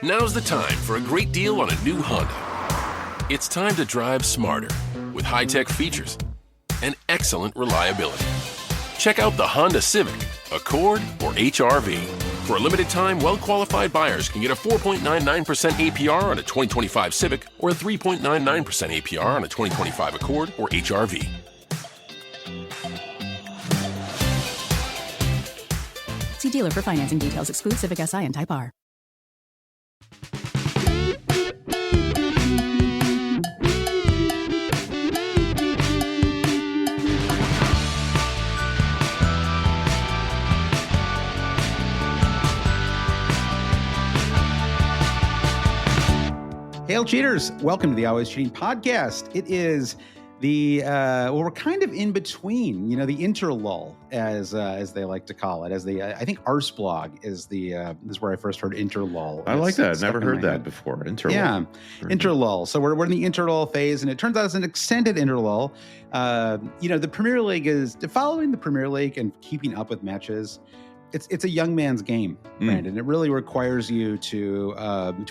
Now's the time for a great deal on a new Honda. It's time to drive smarter with high-tech features and excellent reliability. Check out the Honda Civic, Accord, or HR-V. For a limited time, well-qualified buyers can get a 4.99% APR on a 2025 Civic or a 3.99% APR on a 2025 Accord or HR-V. See dealer for financing details. Exclude Civic Si and Type R. Hail cheaters! Welcome to the Always Cheating Podcast. It is the we're kind of in between, the interlull, as they like to call it. I think Arsblog is where I first heard interlull. I like that. I've never heard that before. Interlull. Yeah, interlull. So we're in the interlull phase, and it turns out it's an extended interlull. The Premier League is following the Premier League and keeping up with matches. It's a young man's game, Brandon. It really requires you to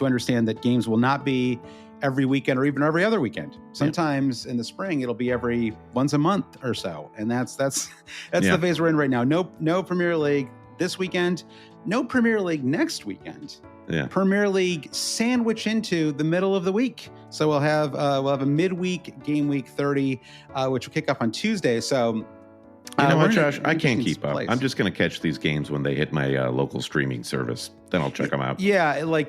understand that games will not be every weekend or even every other weekend. Sometimes in the spring it'll be every once a month or so, and that's the phase we're in right now. No Premier League this weekend, no Premier League next weekend. Yeah. Premier League sandwich into the middle of the week, so we'll have a midweek game week 30, which will kick off on Tuesday. So. You know what, Josh? I can't keep up. I'm just going to catch these games when they hit my local streaming service. Then I'll check them out. Yeah, like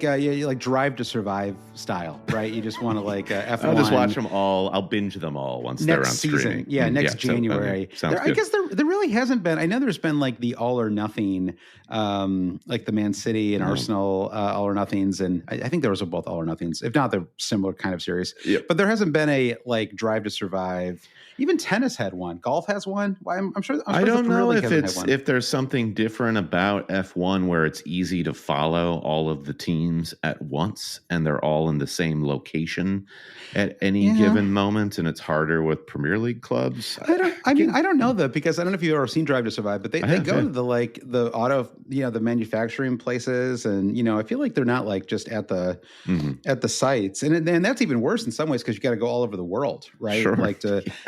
Drive to Survive style, right? You just want to F1. I'll just watch them all. I'll binge them all once they're on streaming. Yeah, next January. Sounds good. I guess there really hasn't been. I know there's been the all or nothing, like the Man City and Arsenal all or nothings, and I think those are both all or nothings. If not, they're similar kind of series. Yep. But there hasn't been a Drive to Survive. Even tennis had one. Golf has one. I'm sure. I don't know if there's something different about F1 where it's easy to follow all of the teams at once and they're all in the same location at any given moment, and it's harder with Premier League clubs. I don't know that, because I don't know if you've ever seen Drive to Survive, but they go to the auto, the manufacturing places, and I feel like they're not just at the sites, and that's even worse in some ways because you got to go all over the world, right? Sure.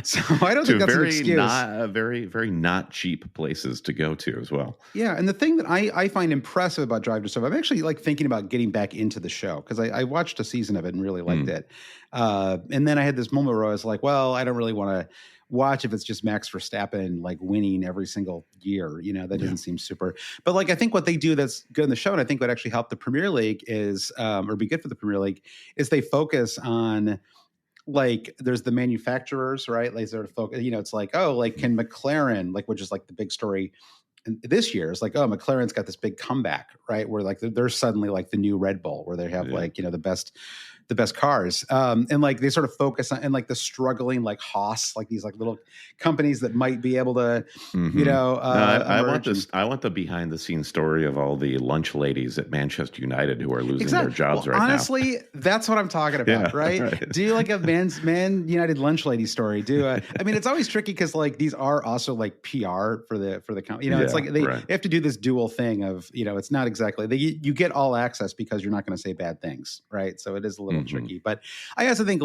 So I don't think that's an excuse. Very, very not cheap places to go to as well. Yeah, and the thing that I find impressive about Drive to Survive, I'm actually thinking about getting back into the show because I watched a season of it and really liked it. And then I had this moment where I was like, well, I don't really want to watch if it's just Max Verstappen winning every single year. That doesn't seem super. But I think what they do that's good in the show, and I think what actually helped the Premier League is, or be good for the Premier League, is they focus on. There's the manufacturers, right? Sort of focus, it's can McLaren, which is the big story this year is McLaren's got this big comeback, right? Where they're suddenly the new Red Bull, where they have the best cars. And they sort of focus on, and the struggling Haas, these little companies that might be able to, I want the behind the scenes story of all the lunch ladies at Manchester United who are losing their jobs right honestly, now. That's what I'm talking about, right? Do a Man United lunch lady story. It's always tricky because these are also PR for the company. It's they have to do this dual thing of, it's not exactly, you get all access because you're not going to say bad things, right? So it is a little tricky, but I also think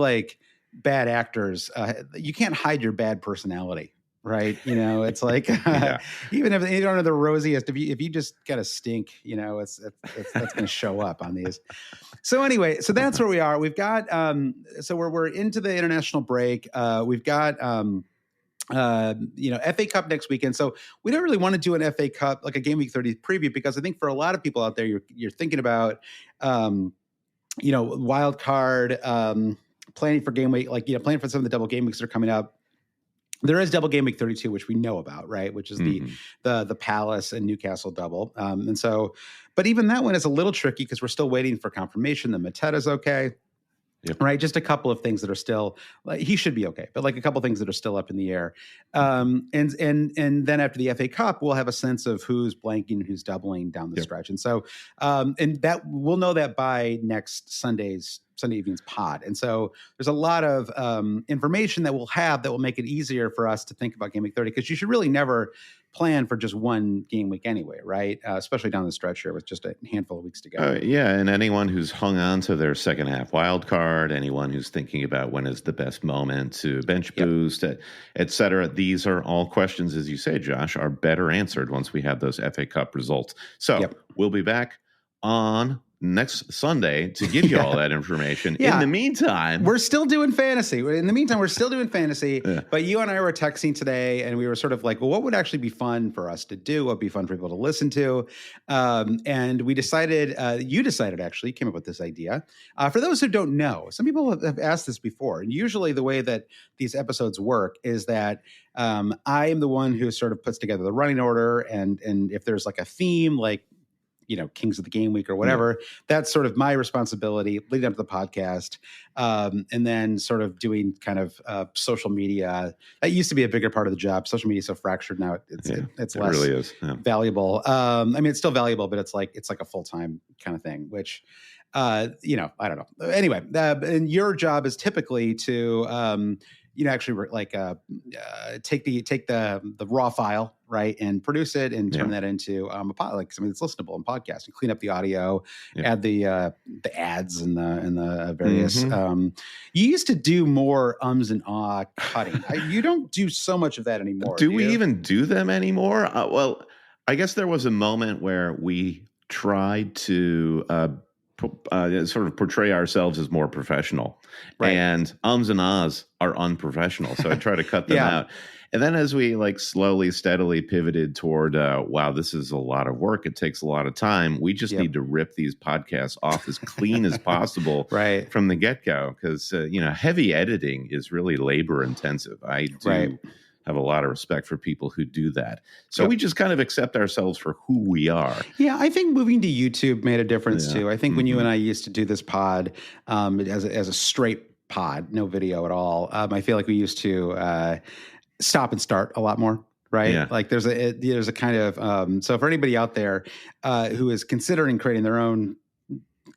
bad actors, you can't hide your bad personality, right? It's even if you don't have the rosiest, if you just got a stink, that's going to show up on these. So anyway, so that's where we are. We've got so we're into the international break. We've got FA Cup next weekend. So we don't really want to do an FA Cup, a game week 30 preview, because I think for a lot of people out there, you're thinking about wild card, planning for game week, planning for some of the double game weeks that are coming up. There is double game week 32, which we know about, right? Which is the Palace and Newcastle double. And so, but even that one is a little tricky because we're still waiting for confirmation that Mateta's okay. Yep. Right. Just a couple of things that are still, he should be okay, but a couple of things that are still up in the air. And then after the FA Cup, we'll have a sense of who's blanking and who's doubling down the stretch. And so, and that we'll know that by next Sunday's Sunday evening's pod. And so there's a lot of information that we'll have that will make it easier for us to think about Game Week 30, because you should really never plan for just one game week anyway, right? Especially down the stretch here with just a handful of weeks to go. Yeah, and anyone who's hung on to their second half wild card, anyone who's thinking about when is the best moment to bench boost, et cetera, these are all questions, as you say, Josh, are better answered once we have those FA Cup results. So we'll be back on next Sunday to give you all that information. In the meantime, we're still doing fantasy. But you and I were texting today, and we were sort of like, well, what would actually be fun for us to do? What would be fun for people to listen to? And we decided, you decided actually, came up with this idea. For those who don't know, some people have asked this before, and usually the way that these episodes work is that I am the one who sort of puts together the running order, and if there's like a theme, like, you know, Kings of the Game Week or whatever, that's sort of my responsibility leading up to the podcast. And then sort of doing kind of social media. That used to be a bigger part of the job. Social media is so fractured now. It's less really is. valuable. I mean, it's still valuable, but it's like a full-time kind of thing, which, you know, I don't know. Anyway, and your job is typically to, you know, actually take the raw file, right, and produce it and turn that into a pod, like something that's listenable and podcast, and clean up the audio, add the ads and the various. You used to do more ums and ah cutting. You don't do so much of that anymore. Do we even do them anymore? Well, I guess there was a moment where we tried to sort of portray ourselves as more professional, and ums and ahs are unprofessional. So I try to cut them out. And then as we like slowly, steadily pivoted toward, wow, this is a lot of work. It takes a lot of time. We just need to rip these podcasts off as clean as possible from the get-go. Because, you know, heavy editing is really labor intensive. I do have a lot of respect for people who do that. So we just kind of accept ourselves for who we are. Yeah, I think moving to YouTube made a difference too. I think when you and I used to do this pod as a straight pod, no video at all, I feel like we used to stop and start a lot more. Right. Yeah. Like there's a kind of so for anybody out there who is considering creating their own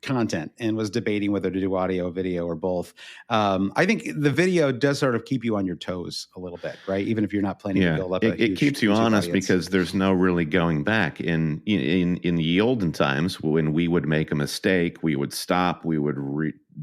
content and was debating whether to do audio, video, or both. I think the video does sort of keep you on your toes a little bit, right? Even if you're not planning to build up a huge, it keeps you honest audience. Because there's no really going back. In the olden times, when we would make a mistake, we would stop, we would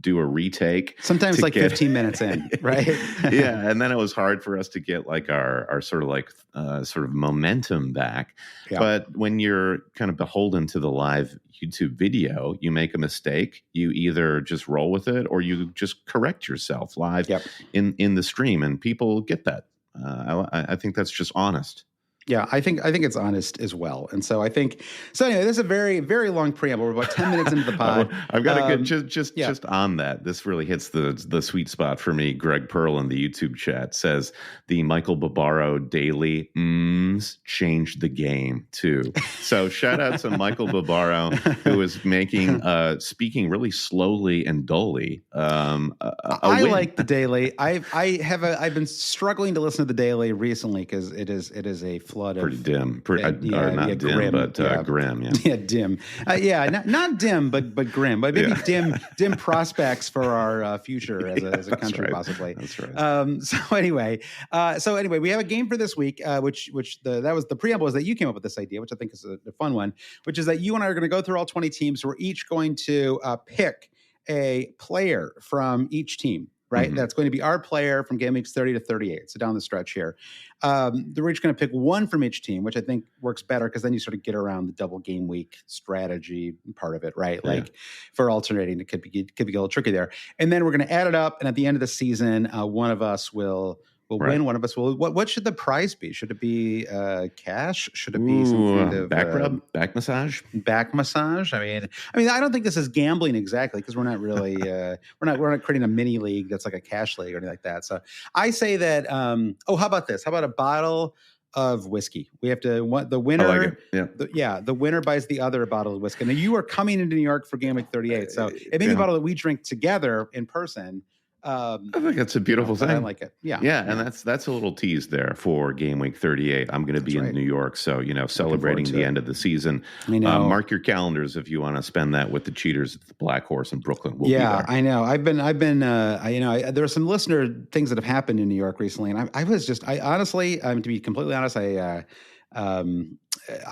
do a retake. Sometimes like 15 minutes in, right? And then it was hard for us to get like our sort of momentum back. Yeah. But when you're kind of beholden to the live YouTube video, you make a mistake, you either just roll with it or you just correct yourself live in the stream, and people get that. I think that's just honest. Yeah, I think it's honest as well. And so I think anyway, this is a very, very long preamble. We're about 10 minutes into the pod. I've got to get just on that. This really hits the sweet spot for me. Greg Pearl in the YouTube chat says the Michael Barbaro daily changed the game too. So shout out to Michael Barbaro, who is making speaking really slowly and dully. I like the daily. I've been struggling to listen to the daily recently because it is a flood pretty of dim, not dim, grim, but grim. Yeah, dim. Not dim, but grim. But maybe dim prospects for our future as a country, possibly. That's right. So anyway, we have a game for this week, which that was the preamble, is that you came up with this idea, which I think is a fun one, which is that you and I are going to go through all 20 teams. We're each going to pick a player from each team. Right. That's going to be our player from game weeks 30 to 38. So down the stretch here. We're each going to pick one from each team, which I think works better because then you sort of get around the double game week strategy part of it. Right. Yeah. Like for alternating, it could be a little tricky there. And then we're going to add it up. And at the end of the season, one of us will win. One of us will. What should the prize be? Should it be cash? Should it be some kind of back rub, back massage? Back massage. I mean, I don't think this is gambling exactly because we're not really we're not creating a mini league that's like a cash league or anything like that. So I say that. How about this? How about a bottle of whiskey? We have to the winner. I like it. Yeah. The winner buys the other a bottle of whiskey. Now you are coming into New York for game week 38, so it may be a bottle that we drink together in person. I think that's a beautiful thing. I like it. Yeah. And that's a little tease there for game week 38. I'm going to be in New York. So, celebrating the end of the season. I know. Mark your calendars if you want to spend that with the Cheaters at the Black Horse in Brooklyn. We'll be there. I know. I've been, there are some listener things that have happened in New York recently. And I honestly, to be completely honest, I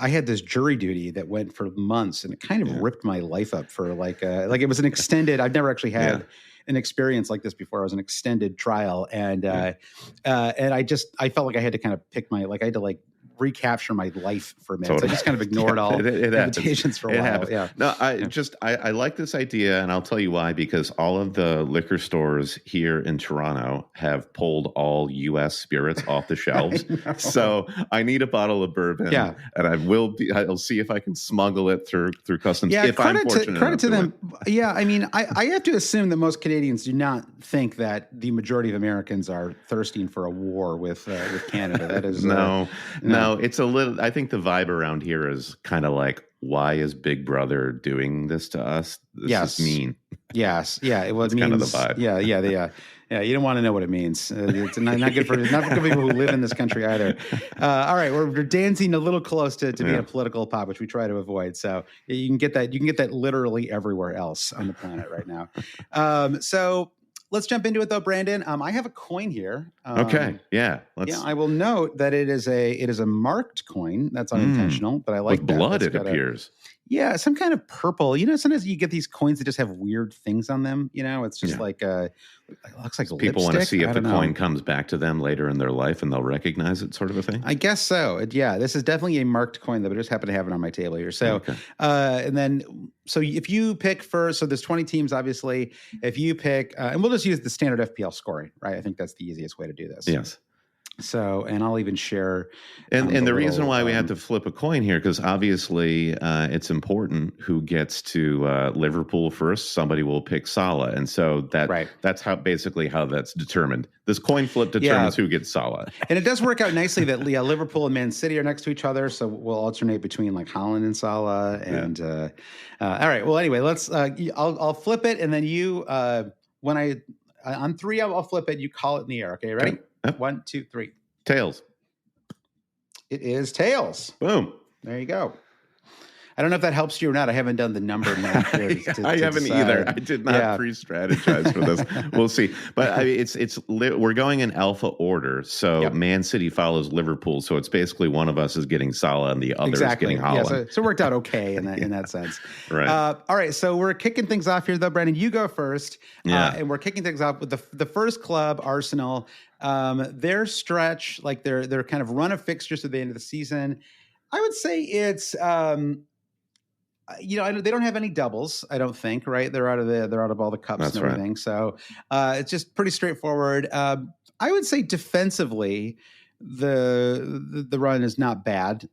had this jury duty that went for months, and it kind of ripped my life up for like it was an extended. I've never actually had an experience like this before. It was an extended trial, and I felt like I had to kind of pick I had to recapture my life for a minute. So I just kind of ignored all invitations for a while. Happens. Yeah. No, I like this idea, and I'll tell you why, because all of the liquor stores here in Toronto have pulled all U.S. spirits off the shelves. So I need a bottle of bourbon. Yeah. And I'll see if I can smuggle it through customs. Yeah, if I'm fortunate credit to them. Yeah. I mean, I have to assume that most Canadians do not think that the majority of Americans are thirsting for a war with Canada. That is no. It's a little. I think the vibe around here is kind of like, why is Big Brother doing this to us? This is mean. Yes, yeah. It was kind of the vibe. Yeah. You don't want to know what it means. It's not good for people who live in this country either. All right, we're dancing a little close to being a political pop, which we try to avoid. So you can get that. You can get that literally everywhere else on the planet right now. So. Let's jump into it though, Brandon. I have a coin here. Okay. Yeah. I will note that it is a marked coin. That's unintentional, but I like with blood. It appears. Yeah, some kind of purple. Sometimes you get these coins that just have weird things on them. It's just it looks like people lipstick. Want to see if the coin comes back to them later in their life and they'll recognize it, sort of a thing. I guess so. This is definitely a marked coin, though. I just happen to have it on my table here. So, and then if you pick first, so there's 20 teams, obviously. If you pick, and we'll just use the standard FPL scoring, right? I think that's the easiest way to do this. Yes. So, and I'll even share. And the reason why we have to flip a coin here, because obviously it's important who gets to Liverpool first. Somebody will pick Salah. And so that's how that's determined. This coin flip determines who gets Salah. And it does work out nicely that Liverpool and Man City are next to each other. So we'll alternate between Haaland and Salah. And all right. Well, anyway, let's I'll flip it. And then you, on three, I'll flip it. You call it in the air. Okay. Ready? Yep. 1, 2, 3. Tails. It is tails. Boom. There you go. I don't know if that helps you or not. I haven't done the number math here. I haven't either. I did not pre-strategize for this. We'll see. But we're going in alpha order. So Man City follows Liverpool. So it's basically one of us is getting Salah and the other is getting Haaland. Yeah, so it worked out okay in that sense. Right. All right. So we're kicking things off here, though, Brandon. You go first. And we're kicking things off with the first club, Arsenal. Their stretch, their kind of run of fixtures at the end of the season, I would say it's they don't have any doubles, I don't think, right? They're out of all the cups. That's and everything. Right. So it's just pretty straightforward. I would say defensively, the run is not bad.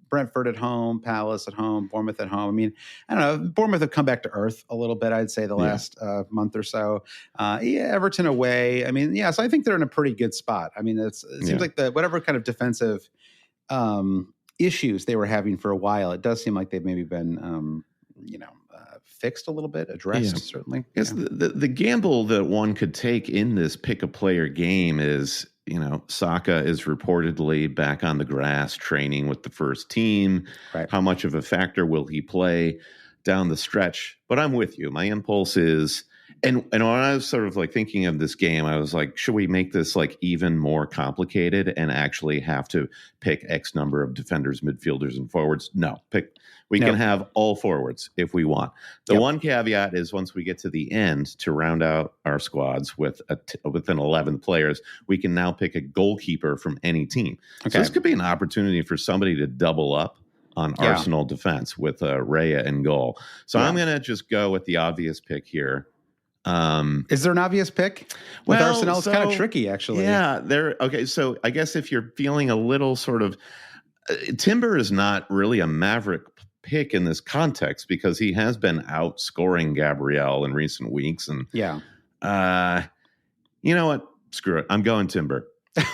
Brentford at home, Palace at home, Bournemouth at home. I mean, I don't know. Bournemouth have come back to earth a little bit, I'd say, the last month or so. Everton away. I mean, so I think they're in a pretty good spot. I mean, it seems like whatever kind of defensive issues they were having for a while, it does seem like they've maybe been, fixed a little bit, addressed, certainly. Yes, the gamble that one could take in this pick-a-player game is, Saka is reportedly back on the grass training with the first team. Right. How much of a factor will he play down the stretch? But I'm with you. My impulse is, and when I was sort of thinking of this game, I was like, should we make this even more complicated and actually have to pick X number of defenders, midfielders, and forwards? No, we can have all forwards if we want. The one caveat is once we get to the end to round out our squads with within 11 players, we can now pick a goalkeeper from any team. Okay. So this could be an opportunity for somebody to double up on Arsenal defense with Raya in goal. So I'm going to just go with the obvious pick here. Is there an obvious pick with Arsenal? It's kind of tricky, actually. Yeah, okay. So I guess if you're feeling a little sort of Timber is not really a maverick pick in this context because he has been outscoring Gabriel in recent weeks. And you know what? Screw it. I'm going Timber.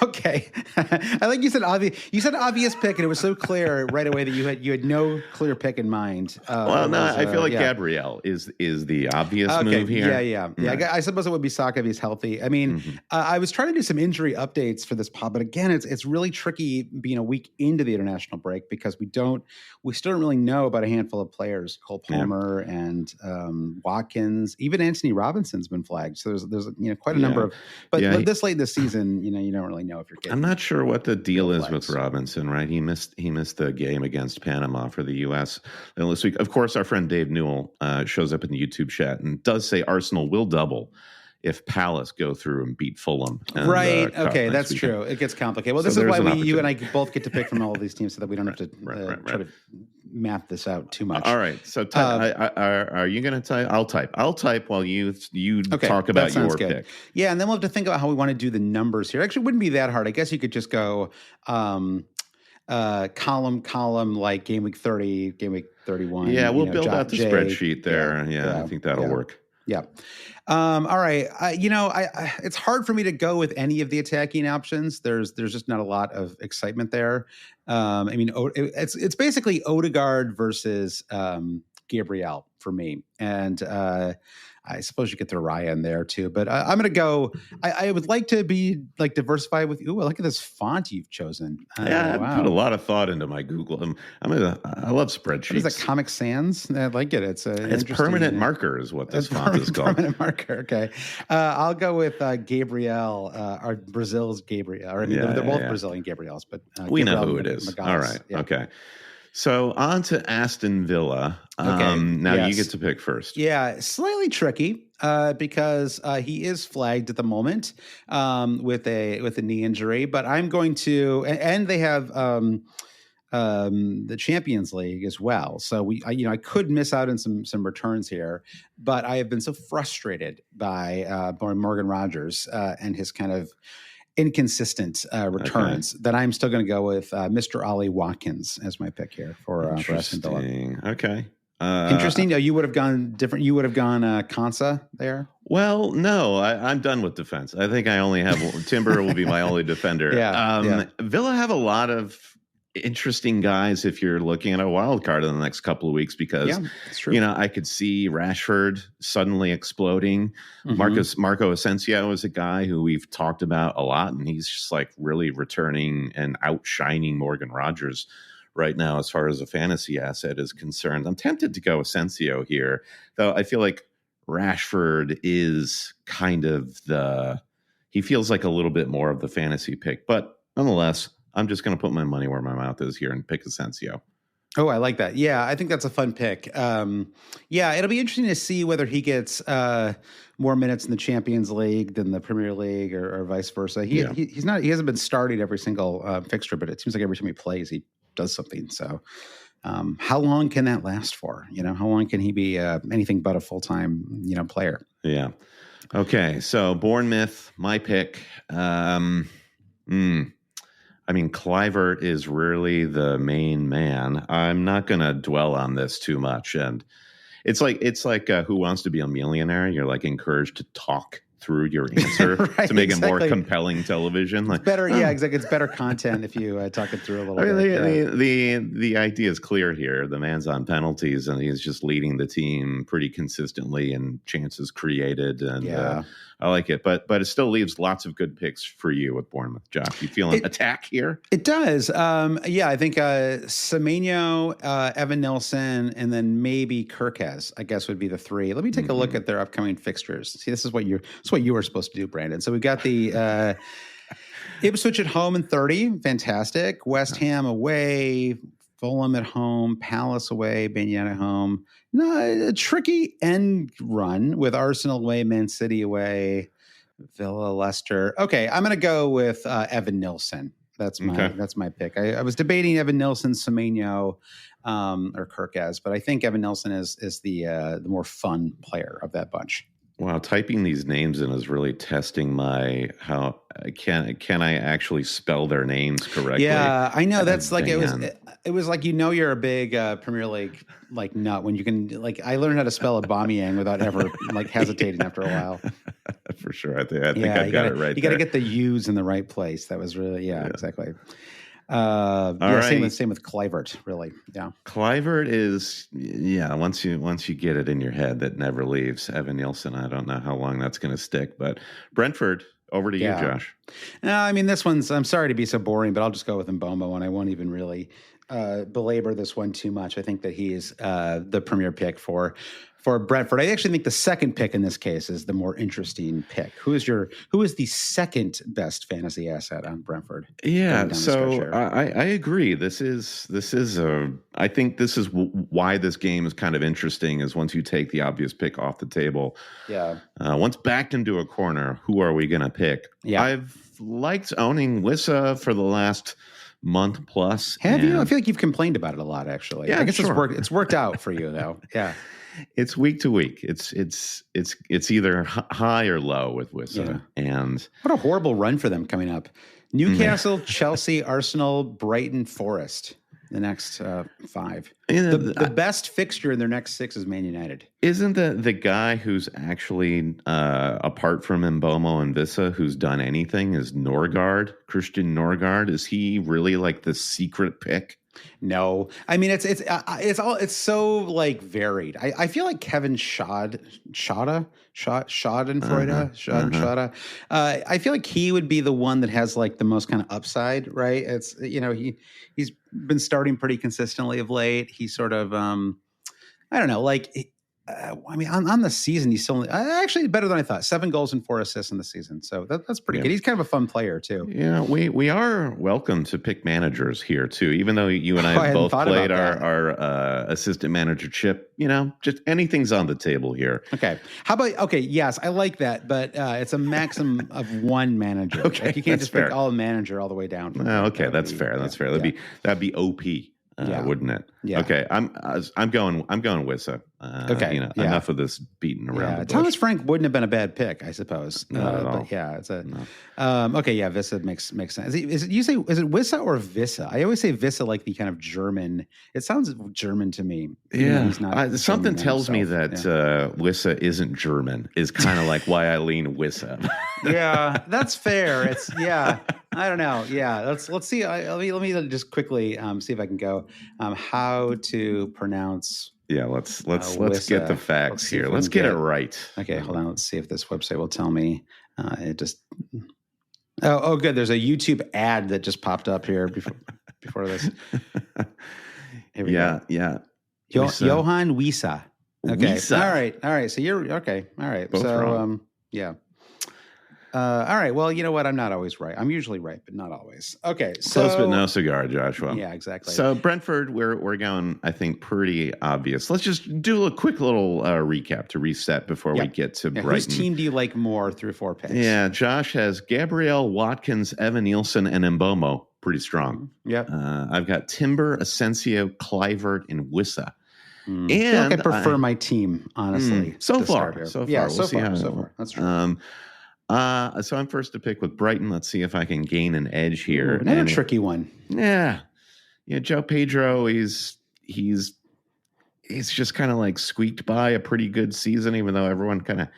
Okay. I like you said obvious. You said obvious pick, and it was so clear right away that you had no clear pick in mind. Well, no, I feel like Gabriel is the obvious move here. Yeah. Right. I suppose it would be Saka if he's healthy. I mean, I was trying to do some injury updates for this pod, but again, it's really tricky being a week into the international break because we still don't really know about a handful of players. Cole Palmer and Watkins, even Anthony Robinson's been flagged. So there's quite a number of. But this late in the season, you don't really know if you're getting. I'm not sure what the deal is with Robinson, right? He missed the game against Panama for the U.S. this week. Of course, our friend Dave Newell shows up in the YouTube chat and does say Arsenal will double if Palace go through and beat Fulham. Right. Okay, that's weekend. True. It gets complicated. Well, this is why you and I both get to pick from all of these teams so that we don't have to try to map this out too much. All right. So are you going to type? I'll type while you talk about your pick. Yeah, and then we'll have to think about how we want to do the numbers here. Actually, it wouldn't be that hard. I guess you could just go column like game week 30, game week 31. Yeah, we'll build out the spreadsheet there. Yeah, I think that'll work. Yeah. All right. It's hard for me to go with any of the attacking options. There's just not a lot of excitement there. I mean, it's basically Odegaard versus Gabriel for me. And I suppose you get the Raya in there too, but I'm going to go. I would like to be like diversified with. Ooh, look at this font you've chosen. I put a lot of thought into my Google. I love spreadsheets. What is that? Comic Sans? I like it. It's permanent marker is what this font is called. Permanent marker. Okay, I'll go with Gabriel, or Brazil's Gabriel. They're both Brazilian Gabriels, but we Gabriel know who it is. Magalhães. All right. Yeah. Okay. So on to Aston Villa. Now you get to pick first. Yeah, slightly tricky because he is flagged at the moment with a knee injury. But I'm going to, and they have the Champions League as well. So I could miss out on some returns here. But I have been so frustrated by Morgan Rogers and his kind of inconsistent returns that I'm still going to go with Mr. Ollie Watkins as my pick here for Aston Villa. Okay. Interesting. You would have gone different. You would have gone Konsa there. Well, no, I'm done with defense. I think I only have Timber will be my only defender. Villa have a lot of interesting guys if you're looking at a wild card in the next couple of weeks because I could see Rashford suddenly exploding. Marco Asensio is a guy who we've talked about a lot, and he's just like really returning and outshining Morgan Rogers right now as far as a fantasy asset is concerned. I'm tempted to go Asensio here, though I feel like Rashford is kind of he feels like a little bit more of the fantasy pick, but nonetheless, I'm just going to put my money where my mouth is here and pick Asensio. Oh, I like that. Yeah, I think that's a fun pick. It'll be interesting to see whether he gets more minutes in the Champions League than the Premier League or vice versa. He hasn't been starting every single fixture, but it seems like every time he plays, he does something. So how long can that last for? How long can he be anything but a full-time, player? Yeah. Okay. So Bournemouth, my pick. I mean, Kluivert is really the main man. I'm not going to dwell on this too much. And it's like Who Wants to Be a Millionaire? You're like encouraged to talk through your answer to make it more compelling television. Like better, exactly. It's better content if you talk it through a little bit. The idea is clear here. The man's on penalties, and he's just leading the team pretty consistently and chances created. And I like it, but it still leaves lots of good picks for you with Bournemouth. Josh, you feeling attack here? It does. I think Semenyo, Evan Nilsson, and then maybe Kirkes, I guess would be the three. Let me take a look at their upcoming fixtures. See, this is what you were supposed to do, Brandon. So we've got the Ipswich at home in 30. Fantastic. West Ham away, Fulham at home, Palace away, Banyan at home. No, a tricky end run with Arsenal away, Man City away, Villa, Leicester. Okay, I'm going to go with Evan Nilsson. That's my pick. I was debating Evan Nilsson, Semenyo, or Kirkes, but I think Evan Nilsson is the more fun player of that bunch. Wow, typing these names in is really testing how can I actually spell their names correctly? Yeah, I know. That's like it was like you're a big Premier League nut when you can I learned how to spell Aubameyang without ever hesitating after a while. For for sure. I think I got it right. You got to get the U's in the right place. That was really, exactly. Right. Same with Kluivert, really. Yeah. Kluivert is, once you get it in your head, that never leaves. Evan Nielsen, I don't know how long that's going to stick, but Brentford, over to you, Josh. No, I mean, this one's, I'm sorry to be so boring, but I'll just go with Mboma, and I won't even really belabor this one too much. I think that he is the premier pick for Brentford. I actually think the second pick in this case is the more interesting pick. Who is the second best fantasy asset on Brentford? Yeah, so I agree. I think this is why this game is kind of interesting, is once you take the obvious pick off the table. Yeah. Once backed into a corner, who are we going to pick? Yeah. I've liked owning Wissa for the last month plus. Have you? I feel like you've complained about it a lot, actually. Yeah, I guess sure. it's worked out for you, though. Yeah. It's week to week. It's either high or low with Wissa. Yeah. And what a horrible run for them coming up. Newcastle, Chelsea, Arsenal, Brighton, Forest. The next 5. The best fixture in their next 6 is Man United. Isn't the guy who's actually apart from Mboma and Wissa who's done anything is Christian Norgard? Is he really like the secret pick? No, I mean it's so like varied. I feel like Kevin Schadenfreude. I feel like he would be the one that has like the most kind of upside, right? It's he's been starting pretty consistently of late. He's sort of I don't know, like. I mean, on the season, he's still actually better than I thought. 7 goals and 4 assists in the season, so that's pretty good. He's kind of a fun player too. Yeah, we are welcome to pick managers here too, even though you and I both played our assistant manager chip. Just anything's on the table here. Okay, how about yes, I like that, but it's a maximum of 1 manager. Okay, like you can't just pick all manager all the way down. Okay, that's fair. That's fair. That'd be OP. Wouldn't it? Yeah. Okay. I'm going Wissa. Okay. Enough of this beating around the bush. Thomas Frank wouldn't have been a bad pick, I suppose. Not at all. But yeah, it's a okay. Yeah, Wissa makes sense. Is it Wissa or Vissa? I always say Vissa like the kind of German. It sounds German to me. Yeah. Something tells me that Wissa isn't German. Is kind of like why I lean Wissa. Yeah, that's fair. It's I don't know. Yeah, let's see. Let me just quickly see if I can go. How to pronounce? Yeah, let's get the facts here. Let's get it right. Okay, hold on. Let's see if this website will tell me. It just. Oh, good. There's a YouTube ad that just popped up here before this. Here we go. Yeah. Johan Wissa. Okay. Wissa. All right. So you're okay. All right. Both wrong. Yeah. All right. Well, you know what? I'm not always right. I'm usually right, but not always. Okay. So, close but no cigar, Joshua. Yeah, exactly. So Brentford, we're going, I think, pretty obvious. Let's just do a quick little recap to reset before we get to Brighton. Whose team do you like more through 4 picks? Yeah, Josh has Gabriel, Watkins, Evan Nielsen, and Mboma. Pretty strong. Yeah. I've got Timber, Asensio, Clivert, and Wissa. And I feel like I prefer my team, honestly. So far. Yeah, we'll see how so far. That's true. So I'm first to pick with Brighton. Let's see if I can gain an edge here. Another tricky one. Yeah. Joe Pedro, he's just kind of like squeaked by a pretty good season, even though everyone kind of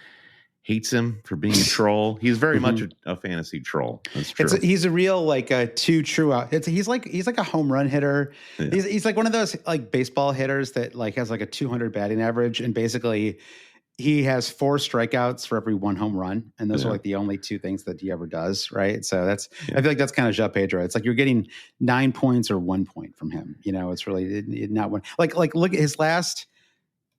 hates him for being a troll. He's very much a fantasy troll. That's true. He's a real like two true out. He's like a home run hitter. Yeah. He's like one of those like baseball hitters that like has like a 200 batting average, and basically he has 4 strikeouts for every 1 home run, and those are like the only 2 things that he ever does, right? So I feel like that's kind of João Pedro. It's like you're getting 9 points or 1 point from him. It's really not one. Like look at his last.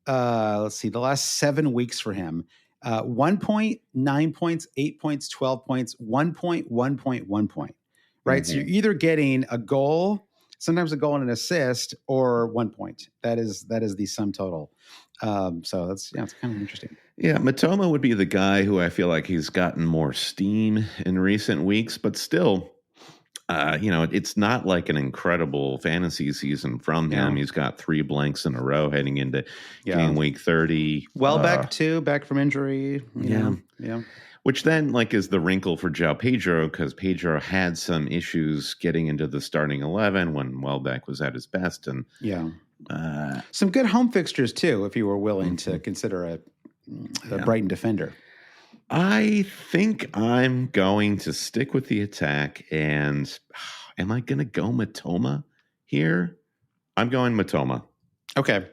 Let's see, the last 7 weeks for him. 1 point, 9 points, 8 points, 12 points, 1 point, 1 point, 1 point. Right. Mm-hmm. So you're either getting a goal, sometimes a goal and an assist, or 1 point. That is the sum total. So it's kind of interesting. Yeah, Matoma would be the guy who I feel like he's gotten more steam in recent weeks, but still, it's not like an incredible fantasy season from him. Yeah. He's got 3 blanks in a row heading into game week 30. Welbeck too, back from injury. Yeah. Which then is the wrinkle for João Pedro, because Pedro had some issues getting into the starting 11 when Welbeck was at his best, and some good home fixtures too, if you were willing to consider a Brighton defender. I think I'm going to stick with the attack. And am I going to go Matoma here? I'm going Matoma. Okay.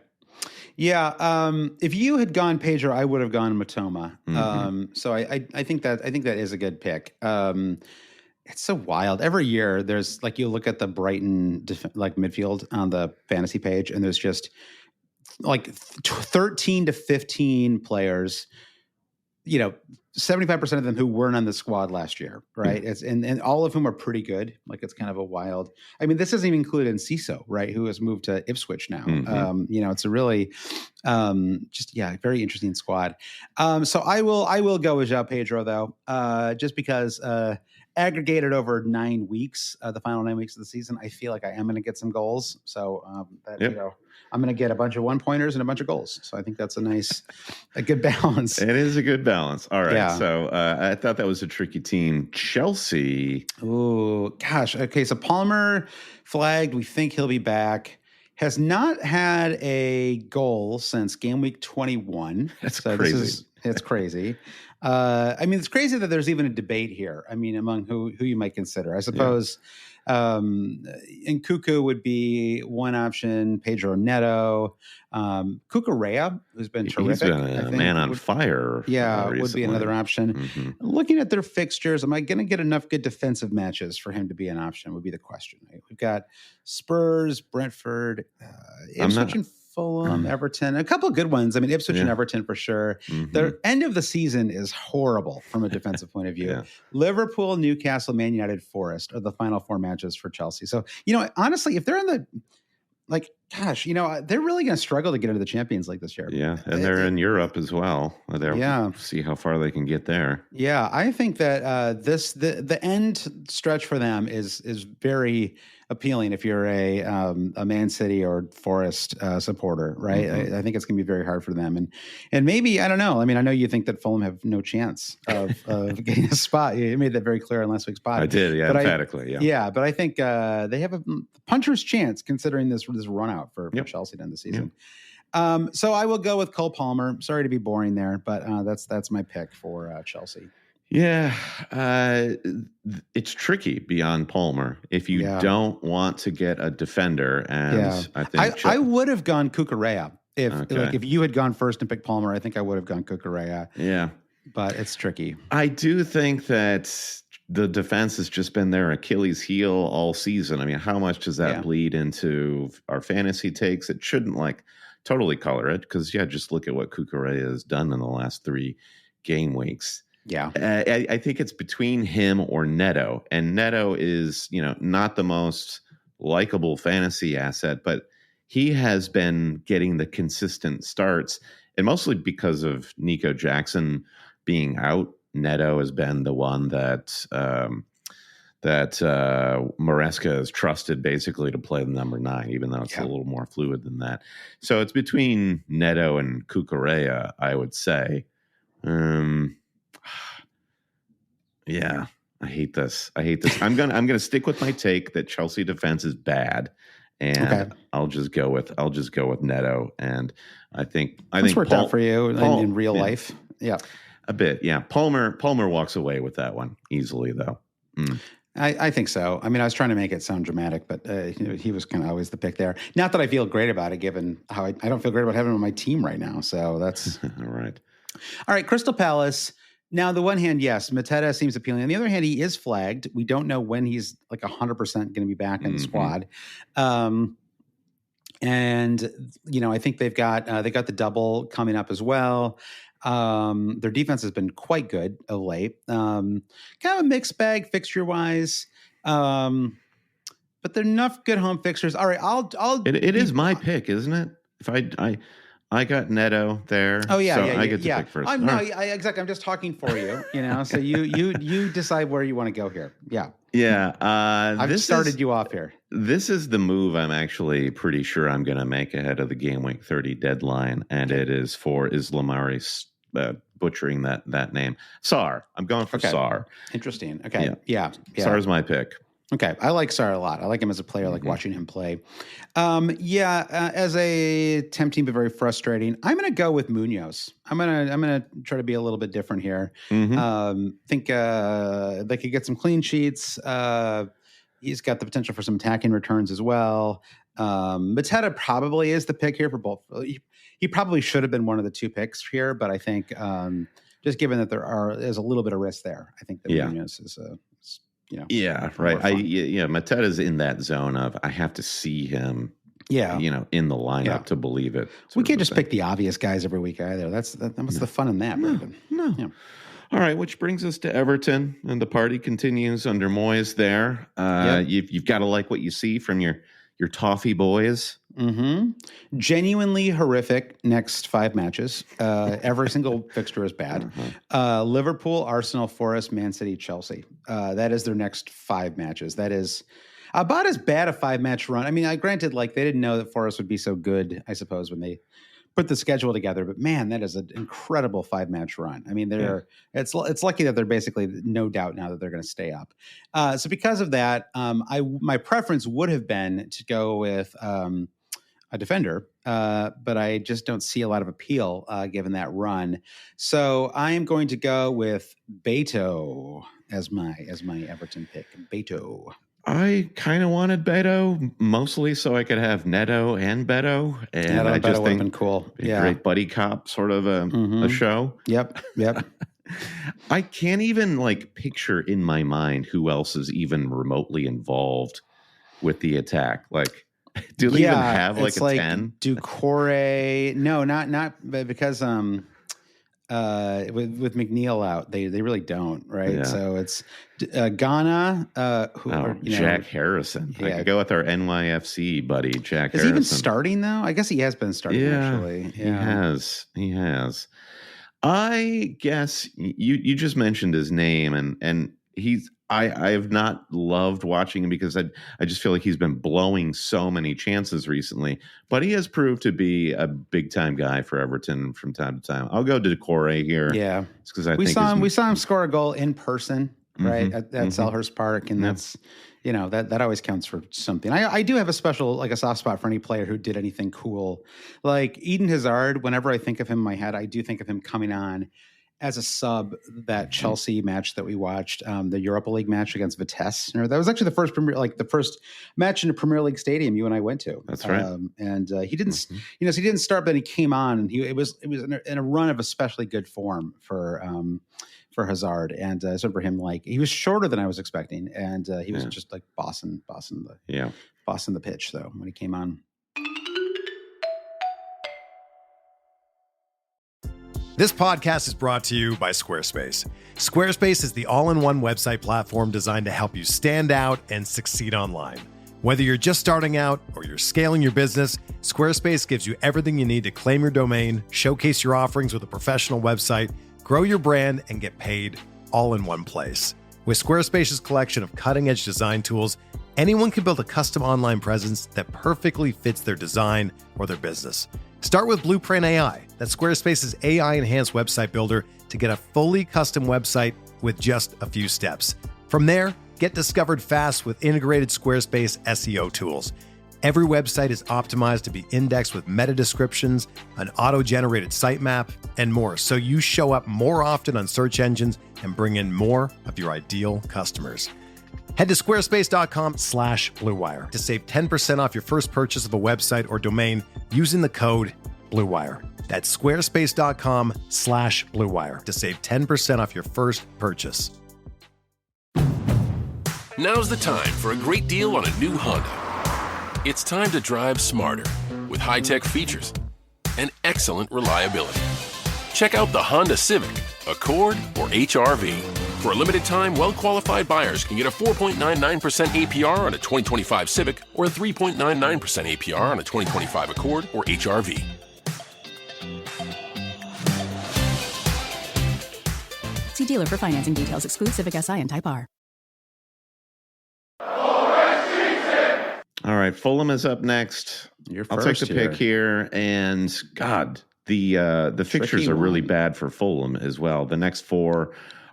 Yeah. If you had gone Pedro, I would have gone Matoma. So I think that is a good pick. It's so wild. Every year there's like, you look at the Brighton like midfield on the fantasy page, and there's just like 13 to 15 players, 75% of them who weren't on the squad last year, right? It's and all of whom are pretty good. Like, it's kind of a wild. I mean, this doesn't even include Enciso, right? Who has moved to Ipswich now. It's a really very interesting squad. So I will go with João Pedro though, just because aggregated over 9 weeks, the final 9 weeks of the season, I feel like I am going to get some goals. So I'm going to get a bunch of 1-pointers and a bunch of goals. So I think that's a good balance. It is a good balance. All right. Yeah. So I thought that was a tricky team. Chelsea. Oh, gosh. Okay. So Palmer flagged. We think he'll be back. Has not had a goal since game week 21. That's crazy. It's crazy. I mean, it's crazy that there's even a debate here. I mean, among who you might consider. I suppose Nkuku would be one option. Pedro Neto, Cucurella, who's been terrific. He's been a man on fire. Yeah, would be another option. Looking at their fixtures, am I going to get enough good defensive matches for him to be an option? Would be the question. Right? We've got Spurs, Brentford, Ipswich and Fulham, Everton, a couple of good ones. I mean, Ipswich and Everton for sure. The end of the season is horrible from a defensive point of view. Liverpool, Newcastle, Man United, Forest are the final 4 matches for Chelsea. So, honestly, if they're in the, they're really going to struggle to get into the Champions League this year. Yeah, and they're in Europe as well. They'll see how far they can get there. Yeah, I think that the end stretch for them is very appealing if you're a Man City or Forest supporter, right? I think it's going to be very hard for them, and maybe, I don't know. I mean, I know you think that Fulham have no chance of getting a spot. You made that very clear in last week's pod. I did, emphatically. Yeah, but I think they have a puncher's chance considering this run out for Chelsea to end the season. So I will go with Cole Palmer. Sorry to be boring there, but that's my pick for Chelsea. Yeah, it's tricky beyond Palmer if you don't want to get a defender. And I think I would have gone Cucurella if you had gone first and picked Palmer. I think I would have gone Cucurella. Yeah, but it's tricky. I do think that the defense has just been their Achilles heel all season. I mean, how much does that bleed into our fantasy takes? It shouldn't totally color it because just look at what Cucurella has done in the last 3 game weeks. Yeah, I think it's between him or Neto, and Neto is not the most likable fantasy asset, but he has been getting the consistent starts, and mostly because of Nico Jackson being out. Neto has been the one that Maresca has trusted basically to play the number 9, even though it's a little more fluid than that. So it's between Neto and Cucurella, I would say. Yeah, I hate this. I'm gonna stick with my take that Chelsea defense is bad, and I'll just go with Neto. And I think worked out for you in real life. Yeah, a bit. Yeah, Palmer walks away with that one easily, though. I think so. I mean, I was trying to make it sound dramatic, but he was kind of always the pick there. Not that I feel great about it, given how I don't feel great about having him on my team right now. So that's all right. All right, Crystal Palace. Now, on the one hand, yes, Mateta seems appealing. On the other hand, he is flagged. We don't know when he's 100% going to be back in the squad. And I think they got the double coming up as well. Their defense has been quite good of late. Kind of a mixed bag fixture wise. But they're enough good home fixtures. All right, It is my pick, isn't it? If I got Neto there. Oh yeah, so I get to pick first. Exactly. I'm just talking for you. So you decide where you want to go here. Yeah. Yeah. I've started you off here. This is the move I'm actually pretty sure I'm going to make ahead of the game week 30 deadline, and it is for Islamari, butchering that name. Sarr. I'm going for Sarr. Interesting. Okay. Yeah. Sarr's my pick. Okay, I like Sarr a lot. I like him as a player. I like watching him play. As a tempting but very frustrating, I'm going to go with Munoz. I'm gonna try to be a little bit different here. Think they could get some clean sheets. He's got the potential for some attacking returns as well. Mateta probably is the pick here for both. He probably should have been one of the two picks here, but I think just given that there's a little bit of risk there, I think that Munoz is right. Mateta's in that zone of I have to see him. In the lineup to believe it. We can't just pick the obvious guys every week either. What's the fun in that? No. Yeah. All right, which brings us to Everton, and the party continues under Moyes there. You've got to like what you see from your toffee boys. Genuinely horrific next 5 matches. Every single fixture is bad. Liverpool, Arsenal, Forest, Man City, Chelsea. That is their next 5 matches. That is about as bad a 5-match run. I mean, granted, like they didn't know that Forest would be so good, I suppose, when they put the schedule together. But man, that is an incredible 5-match run. I mean, it's lucky that they're basically no doubt now that they're going to stay up. So because of that, my preference would have been to go with a defender, but I just don't see a lot of appeal given that run. So I am going to go with Beto as my Everton pick. Beto. I kind of wanted Beto mostly so I could have Neto and Beto, and I just think been cool. A great buddy cop sort of a show. Yep. I can't even picture in my mind who else is even remotely involved with the attack. Do they even have a 10? Doucouré? No, not because with McNeil out, they really don't, right? Yeah. So it's Ghana. Jack Harrison. I could go with our NYFC buddy, Jack Harrison. Is he even starting though? I guess he has been starting. Actually, yeah. He has. I guess you just mentioned his name, and he's. I have not loved watching him because I just feel like he's been blowing so many chances recently. But he has proved to be a big time guy for Everton from time to time. I'll go to Doucouré here. Yeah, because we saw him score a goal in person, right, at Selhurst Park, and that's that always counts for something. I do have a special a soft spot for any player who did anything cool, like Eden Hazard. Whenever I think of him in my head, I do think of him coming on as a sub that Chelsea match that we watched, the Europa League match against Vitesse. That was actually the first match in a Premier League stadium you and I went to. That's right. And he didn't, so he didn't start, but then he came on, and it was in a run of especially good form for Hazard, and so for him, he was shorter than I was expecting, and he was just bossing the pitch though when he came on. This podcast is brought to you by Squarespace. Squarespace is the all-in-one website platform designed to help you stand out and succeed online. Whether you're just starting out or you're scaling your business, Squarespace gives you everything you need to claim your domain, showcase your offerings with a professional website, grow your brand, and get paid all in one place. With Squarespace's collection of cutting-edge design tools, anyone can build a custom online presence that perfectly fits their design or their business. Start with Blueprint AI. That's Squarespace's AI-enhanced website builder to get a fully custom website with just a few steps. From there, get discovered fast with integrated Squarespace SEO tools. Every website is optimized to be indexed with meta descriptions, an auto-generated sitemap, and more, so you show up more often on search engines and bring in more of your ideal customers. Head to squarespace.com/BlueWire to save 10% off your first purchase of a website or domain using the code BlueWire. That's squarespace.com/BlueWire to save 10% off your first purchase. Now's the time for a great deal on a new Honda. It's time to drive smarter with high-tech features and excellent reliability. Check out the Honda Civic, Accord, or HR-V. For a limited time, well-qualified buyers can get a 4.99% APR on a 2025 Civic or a 3.99% APR on a 2025 Accord or HR-V. See dealer for financing details. Exclude Civic Si and Type R. All right, Fulham is up next. I'll take the pick here, and God, the fixtures are really bad for Fulham as well. The next 4: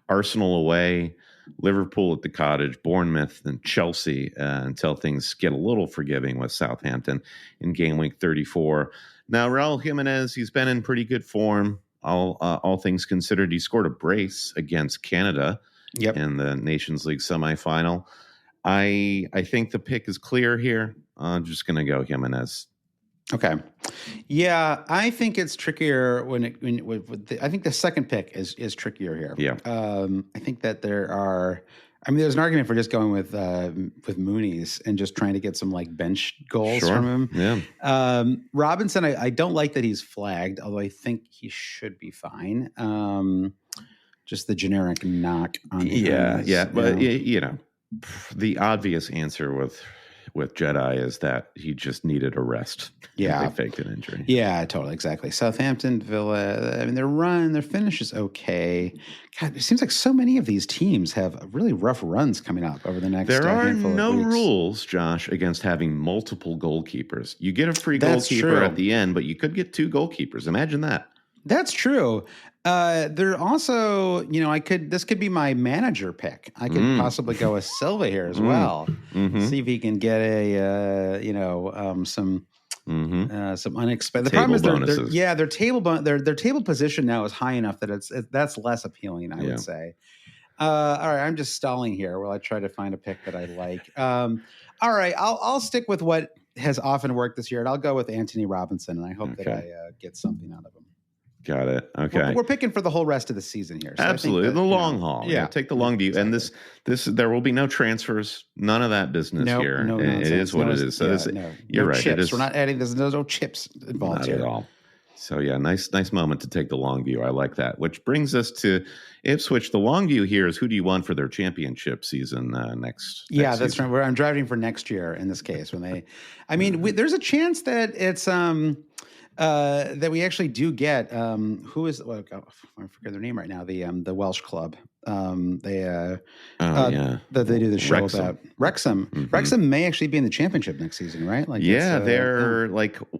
Arsenal away, Liverpool at the Cottage, Bournemouth, and Chelsea until things get a little forgiving with Southampton in game week 34. Now, Raul Jimenez, he's been in pretty good form. All things considered, he scored a brace against Canada in the Nations League semifinal. I think the pick is clear here. I'm just going to go Jimenez. Okay. Yeah, I think it's trickier I think the second pick is trickier here. Yeah. I think that there's an argument for just going with Mooney's and just trying to get some like bench goals from him. Yeah. Robinson, I don't like that he's flagged, although I think he should be fine. Just the generic knock on him. But you know, the obvious answer with Jedi is that he just needed a rest. Yeah. They faked an injury. Yeah, totally. Exactly. Southampton, Villa, I mean, their finish is okay. God, it seems like so many of these teams have really rough runs coming up over the next There are handful no of weeks. rules, Josh, again't having multiple goalkeepers. You get a free goalkeeper at the end, but you could get 2 goalkeepers. Imagine that. That's true. There also, this could be my manager pick. I could possibly go with Silva here as well. See if he can get some unexpected. The problem is their table position now is high enough that that's less appealing, I would say. All right, I'm just stalling here while I try to find a pick that I like. All right, I'll stick with what has often worked this year, and I'll go with Anthony Robinson, and I hope that I get something out of him. Got it. Okay. We're picking for the whole rest of the season here. So absolutely. The long haul. Yeah. Take the long view. Exactly. And this, there will be no transfers. None of that business here. No, it is what it is. So you're right. Chips. It is, we're not adding, there's no chips involved here. Not at all. So yeah, nice moment to take the long view. I like that. Which brings us to Ipswich. The long view here is who do you want for their championship season next? Yeah, that's season. Right. I'm driving for next year in this case. There's a chance that it's that we actually do get who is I forget their name right now, the Welsh club that they do the show Wrexham. about Wrexham. Wrexham may actually be in the championship next season, right?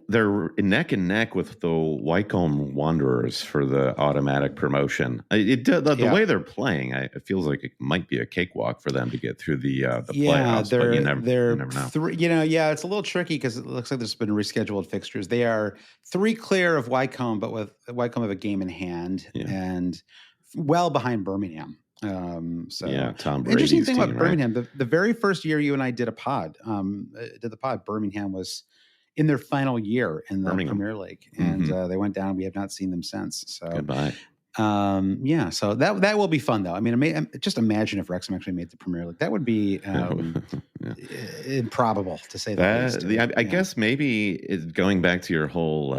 They're neck and neck with the Wycombe Wanderers for the automatic promotion. The way they're playing, it feels like it might be a cakewalk for them to get through the playoffs. But you never know. It's a little tricky because it looks like there's been rescheduled fixtures. They are 3 clear of Wycombe, but with Wycombe have a game in hand and well behind Birmingham. Tom Brady's interesting thing about Birmingham, right? The very first year you and I did a pod, Birmingham was in their final year in the Premier League, and they went down. We have not seen them since. So goodbye. So that will be fun though. I mean, just imagine if Wrexham actually made the Premier League. That would be improbable to say the least. I guess maybe going back to your whole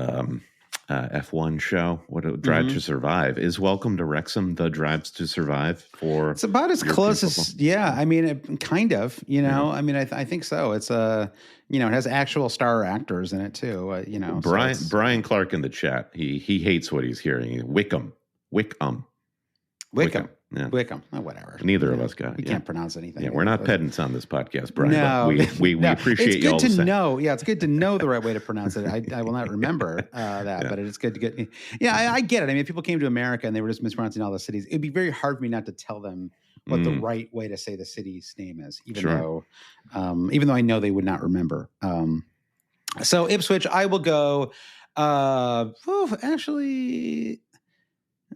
F1 show, Drive to Survive, is Welcome to Wrexham the Drives to Survive for? It's about as close as kind of. I think so. It's it has actual star actors in it too. Brian Clark in the chat, he hates what he's hearing. Wickham. Yeah. Wickham. Oh, whatever. Neither of us got it. You can't pronounce anything. Yeah, we're not pedants on this podcast, Brian. No, we appreciate you all. It's good to know. Yeah, it's good to know the right way to pronounce it. I will not remember that, but it's good to get. Yeah, I get it. I mean, if people came to America and they were just mispronouncing all the cities, it'd be very hard for me not to tell them what the right way to say the city's name is, even though I know they would not remember. So Ipswich, I will go.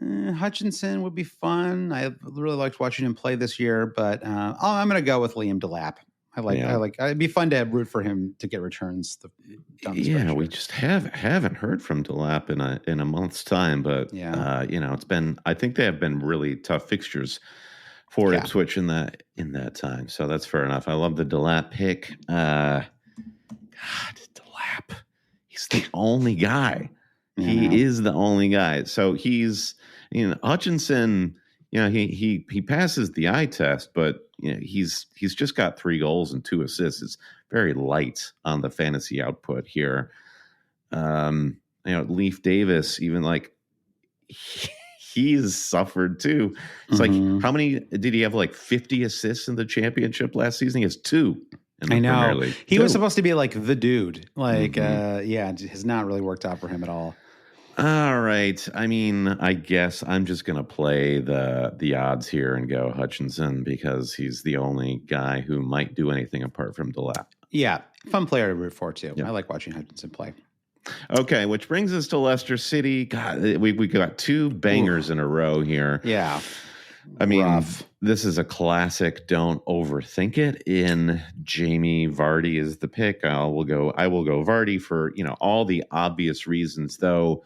Hutchinson would be fun. I really liked watching him play this year, but I'm going to go with Liam Delap. It'd be fun to root for him to get returns. We just haven't heard from Delap in a month's time, but it's been. I think they have been really tough fixtures for Ipswich in that time. So that's fair enough. I love the Delap pick. God, Delap, he's the only guy. He is the only guy. So he's, Hutchinson, he passes the eye test, but he's just got 3 goals and 2 assists. It's very light on the fantasy output here. Leif Davis, even he's suffered too. It's like, how many did he have? 50 assists in the championship last season? He has 2. I know. He was supposed to be the dude. It has not really worked out for him at all. All right. I mean, I guess I'm just going to play the odds here and go Hutchinson because he's the only guy who might do anything apart from Delap. Yeah, fun player to root for too. Yep. I like watching Hutchinson play. Okay, which brings us to Leicester City. God, we got two bangers in a row here. Yeah. I mean, Rough. This is a classic. Don't overthink it. In Jamie Vardy is the pick. I will go Vardy for all the obvious reasons. Though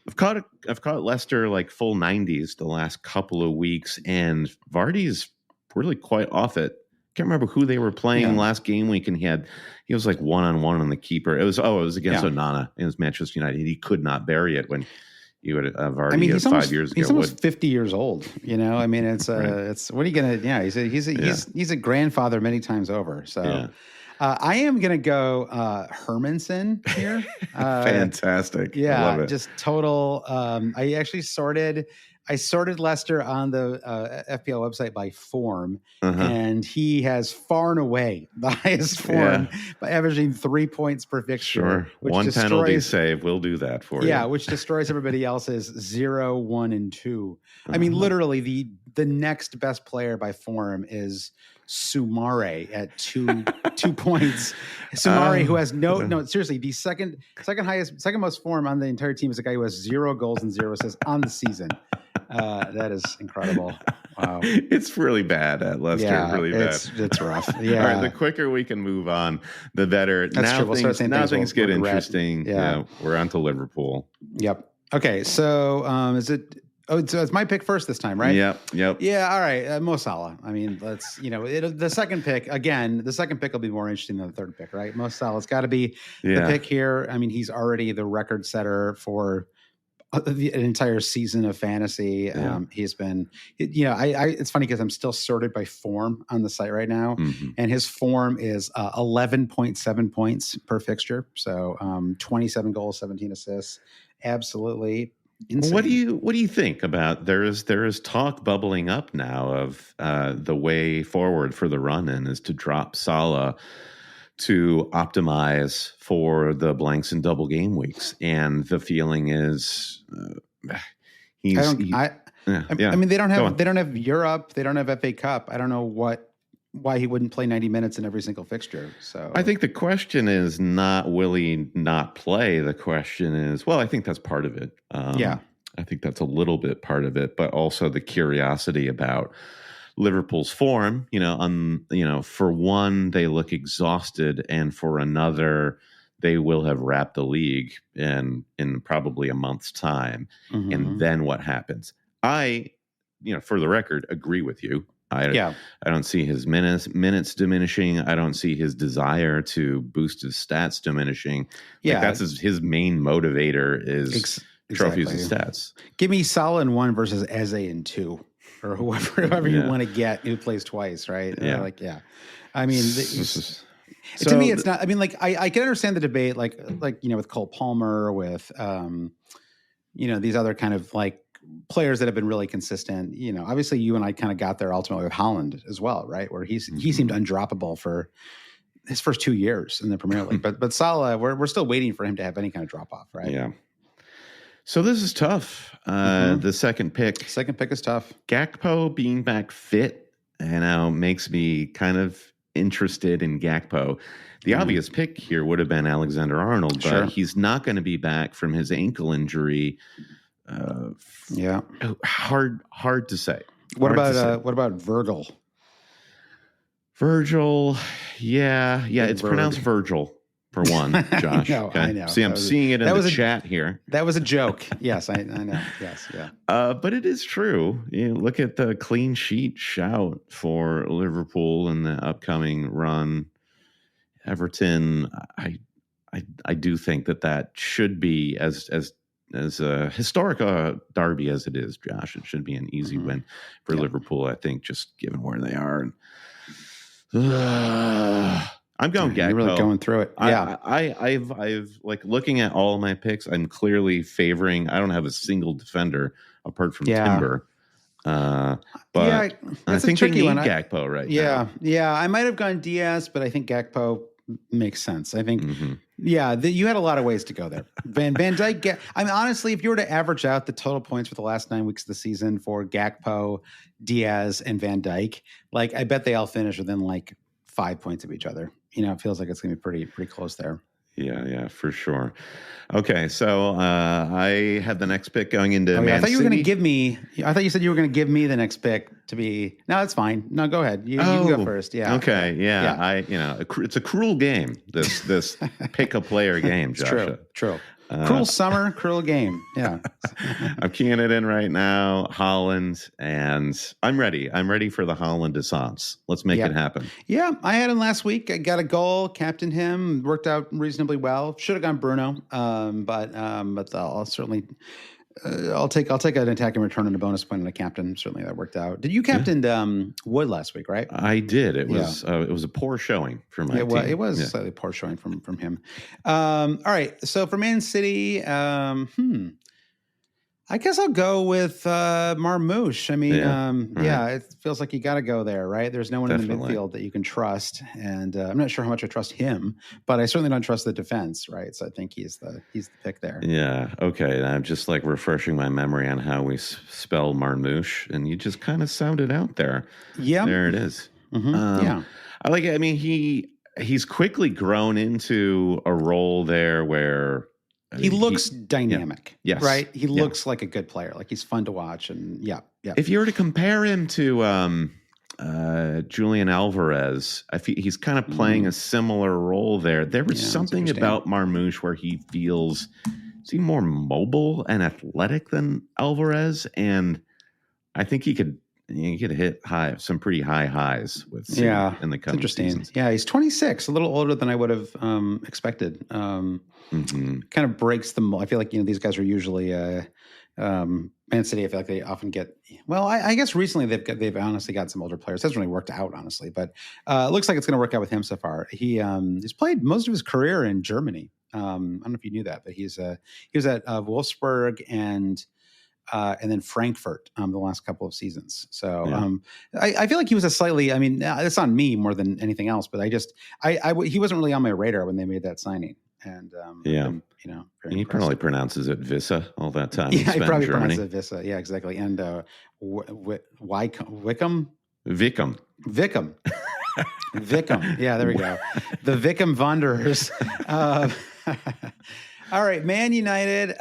I've caught Leicester like full 90s the last couple of weeks, and Vardy's really quite off it. Can't remember who they were playing last game week, and he was like 1-on-1 on the keeper. It was against Onana. It was Manchester United. He could not bury it when you would Vardy he's 5 years ago. He's almost 50 years old. I mean, it's Right. it's what are you gonna? Yeah, he's a grandfather many times over. So I am gonna go Hermanson here. Fantastic. Yeah, I love it. just total. I actually sorted Leicester on the FPL website by form, and he has far and away the highest form by averaging 3 points per fixture. Sure. Which One penalty save will do that for you. Yeah, which destroys everybody else's 0, 1, and 2. I mean, literally the next best player by form is Sumare at 2 points. Sumare, who has no seriously, the second most form on the entire team is a guy who has 0 goals and 0 assists on the season. That is incredible. Wow. It's really bad at Leicester. Yeah, really bad. It's rough. Yeah. All right. The quicker we can move on, the better. That's true. We'll start saying now things things we'll get regret. interesting. Yeah. We're on to Liverpool. Yep. Okay. So is it? Oh, so it's my pick first this time, right? Yep. Yeah. All right. Mo Salah. I mean, let's the second pick again. The second pick will be more interesting than the third pick, right? Mo Salah's got to be the pick here. I mean, he's already the record setter for an entire season of fantasy. He's been, it's funny because I'm still sorted by form on the site right now, and his form is 11.7 points per fixture. So 27 goals, 17 assists. Absolutely insane. What do you think about there is talk bubbling up now of the way forward for the run-in is to drop Salah to optimize for the blanks and double game weeks, and the feeling is I mean, they don't have Europe, they don't have FA Cup. I don't know why he wouldn't play 90 minutes in every single fixture. So I think the question is not will he not play? The question is, well, I think that's part of it. I think that's a little bit part of it, but also the curiosity about Liverpool's form. For one, they look exhausted, and for another, they will have wrapped the league in probably a month's time. And then what happens? I, for the record, agree with you. I don't see his minutes diminishing. I don't see his desire to boost his stats diminishing. Yeah, that's his main motivator is trophies and stats. Give me Salah in 1 versus Eze in 2. Or whoever you want to get who plays twice, right? Yeah. I mean, to me, it's not. I mean, I can understand the debate, with Cole Palmer, with these other kind of players that have been really consistent. Obviously, you and I kind of got there ultimately with Haaland as well, right? Where he seemed undroppable for his first 2 years in the Premier League, but Salah, we're still waiting for him to have any kind of drop off, right? Yeah. So this is tough. The second pick is tough. Gakpo being back fit, makes me kind of interested in Gakpo. The obvious pick here would have been Alexander-Arnold, but he's not going to be back from his ankle injury. Hard to say. What about Virgil? Virgil, it's pronounced Virgil. For one, Josh. I know. See, I'm seeing it in the chat here. That was a joke. Yes, I know. Yes, yeah. But it is true. Look at the clean sheet shout for Liverpool in the upcoming run. Everton, I do think that should be as a historic derby as it is, Josh. It should be an easy win for Liverpool. I think just given where they are. I'm going Gakpo. You're really going through it. Yeah. I've looking at all of my picks, I'm clearly favoring. I don't have a single defender apart from Timber. But I think they need Gakpo right now. Yeah. I might have gone Diaz, but I think Gakpo makes sense. I think Yeah, you had a lot of ways to go there. Van Dijk. I mean, honestly, if you were to average out the total points for the last 9 weeks of the season for Gakpo, Diaz, and Van Dijk, like I bet they all finish within like 5 points of each other. It feels like it's going to be pretty close there. Yeah, for sure. Okay, so I have the next pick going into Man I thought you were City. going to give me. I thought you said you were going to give me the next pick to be. No, that's fine. No, go ahead. You can go first. Yeah. Okay. Yeah. It's a cruel game. This pick a player game, Joshua. True. Cruel summer, cruel game. Yeah. I'm keying it in right now. Holland, and I'm ready. I'm ready for the Holland assance. Let's make it happen. Yeah, I had him last week. I got a goal, captained him, worked out reasonably well. Should have gone Bruno, but I'll certainly. I'll take an attack and return and a bonus point and a captain. Certainly that worked out. Did you captain Wood last week, right? I did. It was a poor showing for my team. It was slightly poor showing from him. All right. So for Man City, I guess I'll go with Marmoush. I mean, it feels like you got to go there, right? There's no one in the midfield that you can trust, and I'm not sure how much I trust him, but I certainly don't trust the defense, right? So I think he's the pick there. Yeah. Okay. I'm just like refreshing my memory on how we spell Marmoush, and you just kind of sounded out there. Yeah. There it is. Mm-hmm. I like it. I mean, he's quickly grown into a role there where. He looks dynamic. Yes. Right? He looks like a good player. Like he's fun to watch. And yeah. If you were to compare him to Julian Alvarez, he's kind of playing a similar role there. There was something about Marmoush where he feels more mobile and athletic than Alvarez. And I think he could hit some pretty high highs with City in the coming seasons. Yeah, he's 26, a little older than I would have expected. Kind of breaks the mold. I feel like these guys are usually Man City. I feel like they often get. Well, I guess recently they've honestly got some older players. It hasn't really worked out, honestly, but it looks like it's going to work out with him so far. He's played most of his career in Germany. I don't know if you knew that, but he was at Wolfsburg and then Frankfurt the last couple of seasons. So I feel like he was it's on me more than anything else, but he wasn't really on my radar when they made that signing. And he probably pronounces it Vissa all that time. Yeah, he probably pronounces it Vissa. Yeah, exactly. And Wickham. Yeah, there we go. The Wickham Wanderers. All right, Man United.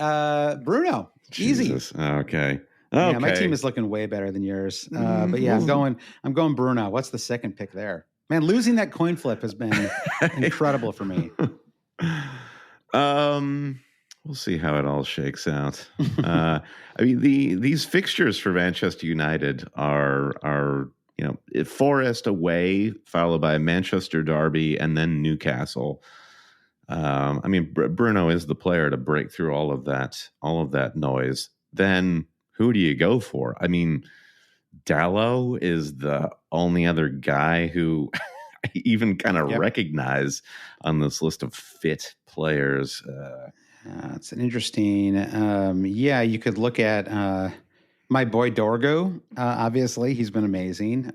Bruno. Jesus. Easy. Okay. Yeah, my team is looking way better than yours. But yeah, I'm going Bruno. What's the second pick there? Man, losing that coin flip has been incredible for me. We'll see how it all shakes out. I mean, these fixtures for Manchester United are Forest away, followed by Manchester Derby, and then Newcastle. I mean, Bruno is the player to break through all of that noise. Then who do you go for? I mean, Dalot is the only other guy who I even kind of recognize on this list of fit players. It's an interesting. You could look at my boy Dorgo. Obviously, he's been amazing.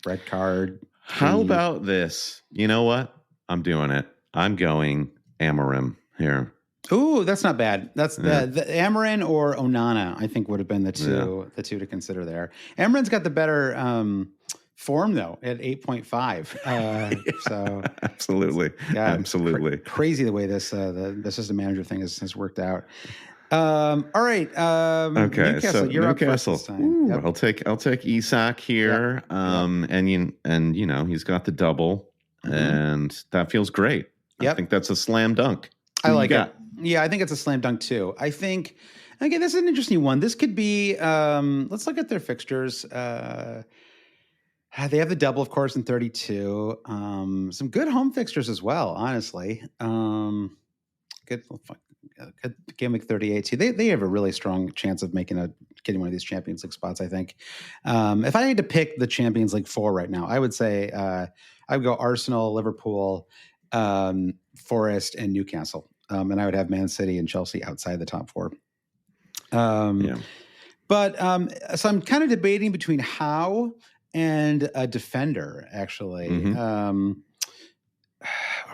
Red card. How about this? You know what? I'm doing it. I'm going Amorim here. Ooh, that's not bad. That's the Amorim or Onana, I think, would have been the two to consider there. Amorim's got the better form though at 8.5. So absolutely, absolutely crazy the way this the system manager thing has worked out. All right. Okay. Newcastle, So you're Newcastle. up first this time. Yep. I'll take Isak here. And he's got the double, and that feels great. I think that's a slam dunk. I like it. Yeah, I think it's a slam dunk too. I think, okay, this is an interesting one. This could be, let's look at their fixtures. They have the double, of course, in 32. Some good home fixtures as well, honestly. Good game week 38 too. They have a really strong chance of getting one of these Champions League spots, I think. If I had to pick the Champions League 4 right now, I would say I would go Arsenal, Liverpool, Forest, and Newcastle. And I would have Man City and Chelsea outside the top 4. But so I'm kind of debating between Howe and a defender, actually.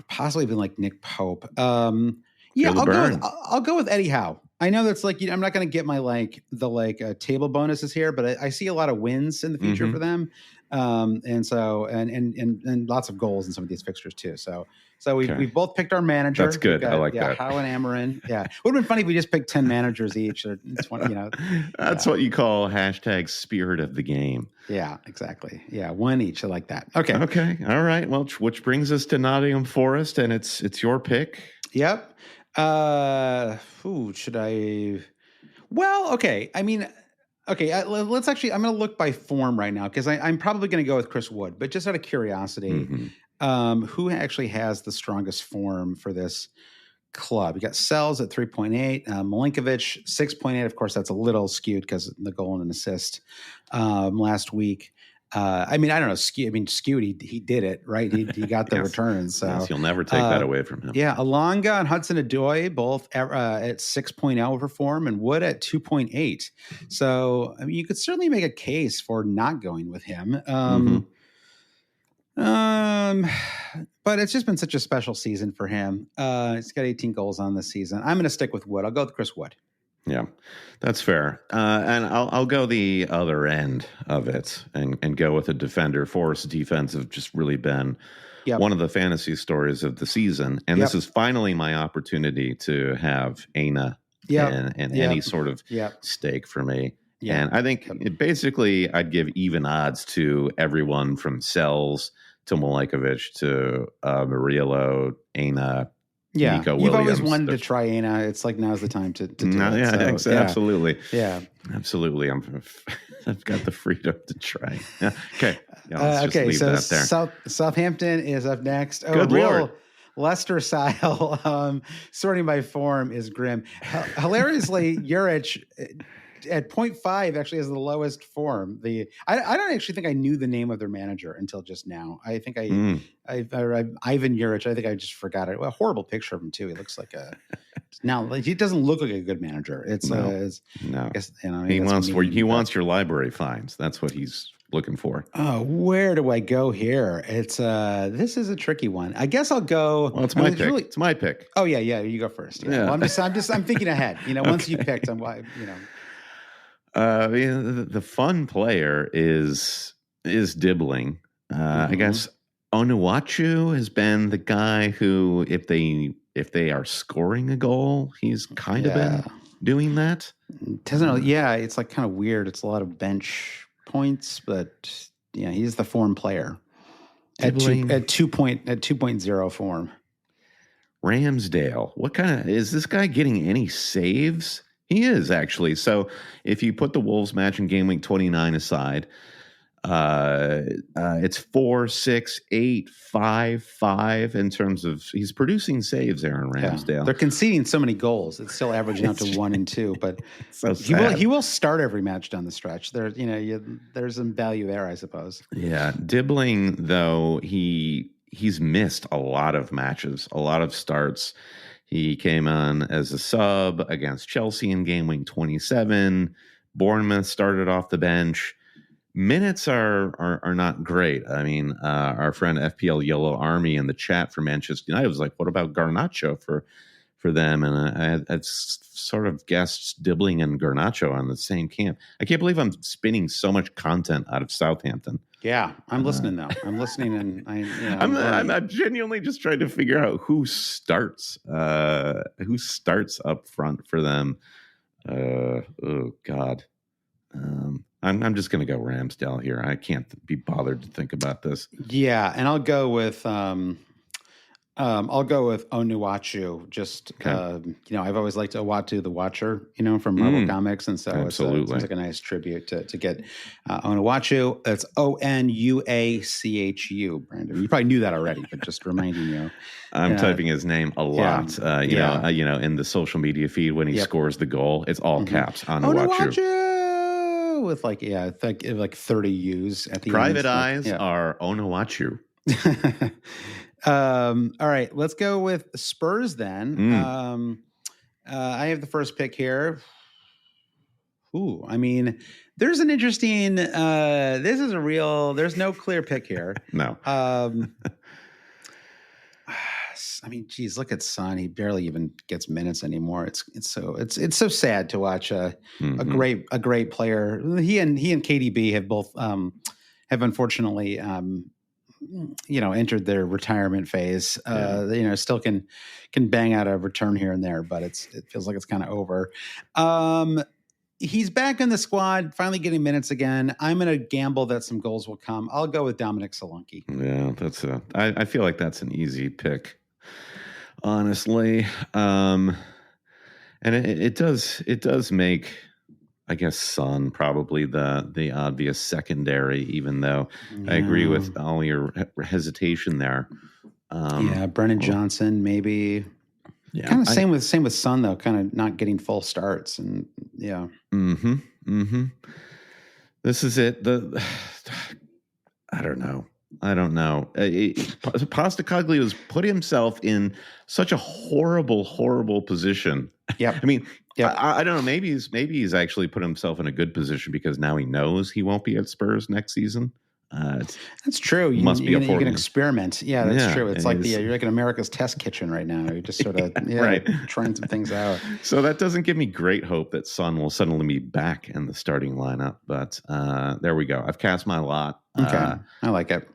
possibly even like Nick Pope. Yeah, I'll go with Eddie Howe. I know that's like, I'm not going to get my table bonuses here, but I see a lot of wins in the future for them. And lots of goals in some of these fixtures too. So we've both picked our manager. That's good. I like that. Howe and Amarin. Yeah. Would have been funny if we just picked 10 managers each or 20, That's what you call hashtag spirit of the game. Yeah, exactly. Yeah. One each. I like that. Okay. Okay. All right. Well, which brings us to Nottingham Forest, and it's your pick. Yep. Should I? Well, okay. I mean, okay. Let's actually. I'm going to look by form right now because I'm probably going to go with Chris Wood, but just out of curiosity, who actually has the strongest form for this club? You got Sells at 3.8, Milinkovic 6.8. Of course, that's a little skewed because the goal and an assist last week. I mean, I don't know. Skewed. He did it right. He got the returns. So yes, you'll never take that away from him. Yeah, Alanga and Hudson-Odoi both at 6.0 for form, and Wood at 2.8. So I mean, you could certainly make a case for not going with him. But it's just been such a special season for him. He's got 18 goals on this season. I'm going to stick with Wood. I'll go with Chris Wood. Yeah, that's fair. And I'll go the other end of it and go with a defender. Forest defense have just really been one of the fantasy stories of the season. And this is finally my opportunity to have Aina in any sort of stake for me. Yeah. And I think basically I'd give even odds to everyone from Sells to Milinkovic to Murillo, Aina. Yeah, Nico you've Williams. always wanted to try Aina. It's like now's the time to do it. So, absolutely. Yeah, absolutely. I've got the freedom to try. Yeah. Okay. Yeah, let's okay. Just So leave that there. Southampton is up next. Oh, Good Lord. Leicester style sorting by form is grim. Hilariously, Juric at 0.5 actually has the lowest form. I don't actually think I knew the name of their manager until just now. I think Ivan Juric. I think I just forgot it. Well, a horrible picture of him too. He looks like he doesn't look like a good manager. No. I guess, he wants your library finds. That's what he's looking for. Oh, where do I go here? It's this is a tricky one. I guess I'll go. Well, it's my pick. It's my pick. Oh yeah, you go first. Yeah. Well, I'm thinking ahead. Once you picked, the fun player is Dibbling. I guess Onuachu has been the guy who, if they are scoring a goal, he's kind of been doing that. It's like kind of weird. It's a lot of bench points, but he's the form player at 2.0 form. Ramsdale. What kind of is this guy getting any saves? He is actually. So if you put the Wolves match in game week 29 aside, it's 4, 6, 8, 5, 5 in terms of he's producing saves. Aaron Ramsdale. Yeah. They're conceding so many goals; it's still averaging out to 1 and 2. But he will start every match down the stretch. There's some value there, I suppose. Yeah, Dibbling though he's missed a lot of matches, a lot of starts. He came on as a sub against Chelsea in game week 27. Bournemouth started off the bench. Minutes are not great. I mean, our friend FPL Yellow Army in the chat for Manchester United was like, "What about Garnacho for them?" And I've sort of guessed Dibbling and Garnacho on the same camp. I can't believe I'm spinning so much content out of Southampton. Yeah, I'm listening though. I'm listening, and I'm genuinely just trying to figure out who starts up front for them. Oh God. I'm just going to go Ramsdale here. I can't be bothered to think about this. Yeah, and I'll go with Onuachu. Just I've always liked Owatu the Watcher, from Marvel Comics, and so it seems like a nice tribute to get Onuachu. It's Onuachu. Brandon, you probably knew that already, but just reminding you. I'm typing his name a lot. In the social media feed when he scores the goal, it's all caps. Onuachu. With like 30 U's at the Private end. eyes are Onuachu. All right, let's go with Spurs then. I have the first pick here. Ooh, I mean, there's an interesting. There's no clear pick here. No. I mean, geez, look at Son. He barely even gets minutes anymore. It's so sad to watch a great player. He and KDB have both have unfortunately entered their retirement phase. Still can bang out a return here and there, but it feels like it's kind of over. He's back in the squad, finally getting minutes again. I'm going to gamble that some goals will come. I'll go with Dominic Solanke. Yeah, I feel like that's an easy pick, honestly. And it does make, I guess, Son probably the obvious secondary, even though I agree with all your hesitation there. Brennan Johnson, maybe. Yeah, kind of same with Son though, kind of not getting full starts, and yeah. This is it. I don't know. Postacoglu's put himself in such a horrible position. Yeah, I mean, I don't know. Maybe he's actually put himself in a good position because now he knows he won't be at Spurs next season. That's true. You can experiment. Yeah, that's true. It's like you're like in America's test kitchen right now. You're just sort of trying some things out. So that doesn't give me great hope that Son will suddenly be back in the starting lineup. But there we go. I've cast my lot. Okay, I like it.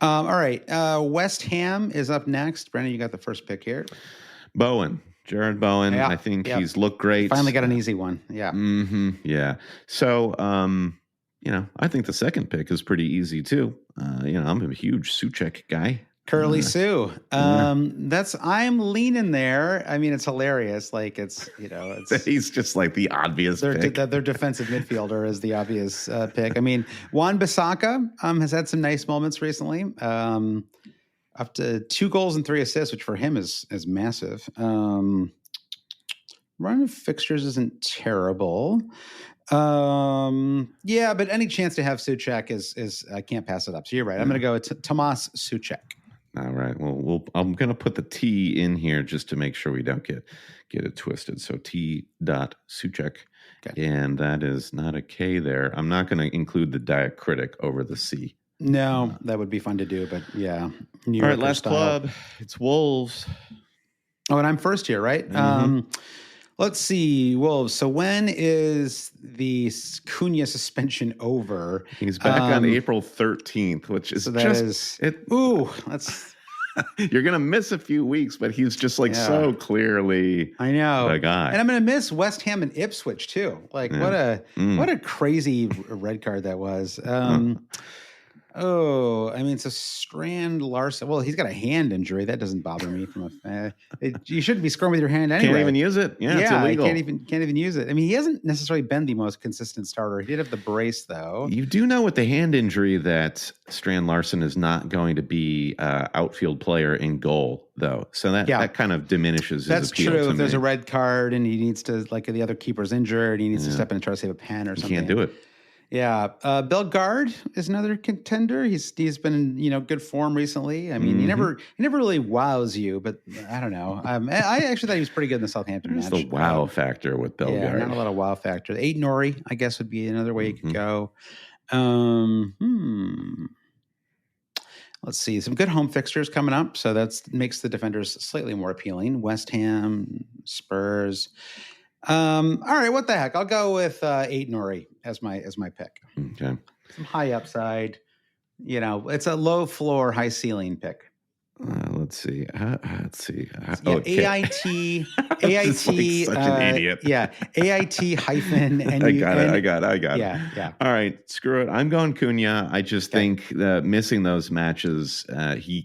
All right, West Ham is up next. Brendan, you got the first pick here. Jared Bowen. I think he's looked great. Finally got an easy one. Yeah. Yeah. So. I think the second pick is pretty easy too. I'm a huge Souček guy. Curly Sue. I'm leaning there. I mean, it's hilarious. Like it's he's just like the obvious pick. Their defensive midfielder is the obvious pick. I mean, Wan-Bissaka has had some nice moments recently. Up to 2 goals and 3 assists, which for him is massive. Run of fixtures isn't terrible. But any chance to have Souček is I can't pass it up. So you're right. I'm going to go with Tomas Souček. All right. Well, I'm going to put the T in here just to make sure we don't get it twisted. So T. Souček, and that is not a K there. I'm not going to include the diacritic over the C. No, that would be fun to do, but yeah. All right, last club. It's Wolves. Oh, and I'm first here, right? Let's see, Wolves. So when is the Cunha suspension over? He's back on April 13th, which is you're going to miss a few weeks, but he's just so clearly I know the guy. And I'm going to miss West Ham and Ipswich too. Like what a crazy red card that was. Oh, I mean, it's a Strand Larson. Well, he's got a hand injury. That doesn't bother me. You shouldn't be scoring with your hand anyway. Can't even use it. Yeah, it's illegal. Can't even use it. I mean, he hasn't necessarily been the most consistent starter. He did have the brace, though. You do know with the hand injury that Strand Larson is not going to be outfield player in goal, though. So that kind of diminishes his appeal. That's true. If there's a red card and he needs to, like the other keeper's injured, he needs to step in and try to save a pen or something. He can't do it. Yeah, Bellegarde is another contender. He's been in good form recently. I mean, he never really wows you, but I don't know. I actually thought he was pretty good in the Southampton match. There's the wow factor with Bellegarde. Yeah, not a lot of wow factor. Aiden Norrie, I guess, would be another way you could go. Let's see, some good home fixtures coming up, so that makes the defenders slightly more appealing. West Ham, Spurs. All right, what the heck? I'll go with Aiden Norrie as my pick. Okay. Some high upside. It's a low floor, high ceiling pick. Let's see. AIT. Like such an idiot. Yeah, AIT hyphen. And I got it. Yeah. All right, screw it. I'm going Cunha. I just think that missing those matches, he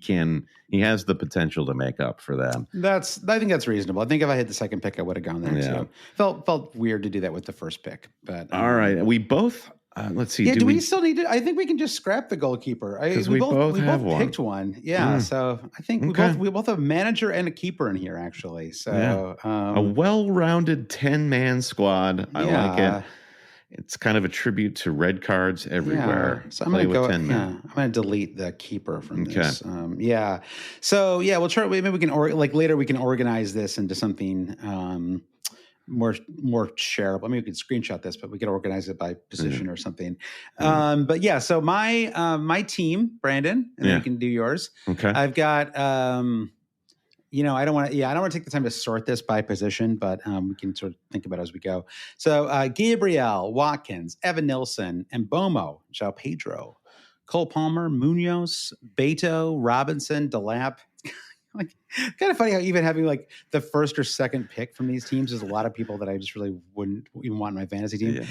has the potential to make up for them. I think that's reasonable. I think if I had the second pick, I would have gone there too. Felt weird to do that with the first pick, but all right, we both. Let's see. Yeah, do we still need to? I think we can just scrap the goalkeeper. We both picked one. Yeah, so I think we both have a manager and a keeper in here actually. So a well-rounded 10-man squad. I like it. It's kind of a tribute to red cards everywhere. Yeah. So I'm going to go. I'm going to delete the keeper from this. So we'll try. Maybe we can later we can organize this into something more shareable. I mean, we could screenshot this, but we could organize it by position or something. But yeah, so my team, Brandon, and then you can do yours. Okay. I've got I don't want to take the time to sort this by position, but we can sort of think about it as we go. So Gabriel, Watkins, Evan Nilsson, Mbomo, João Pedro, Cole Palmer, Munoz, Beto, Robinson, DeLapp. Like, kind of funny how even having like the first or second pick from these teams is a lot of people that I just really wouldn't even want in my fantasy team.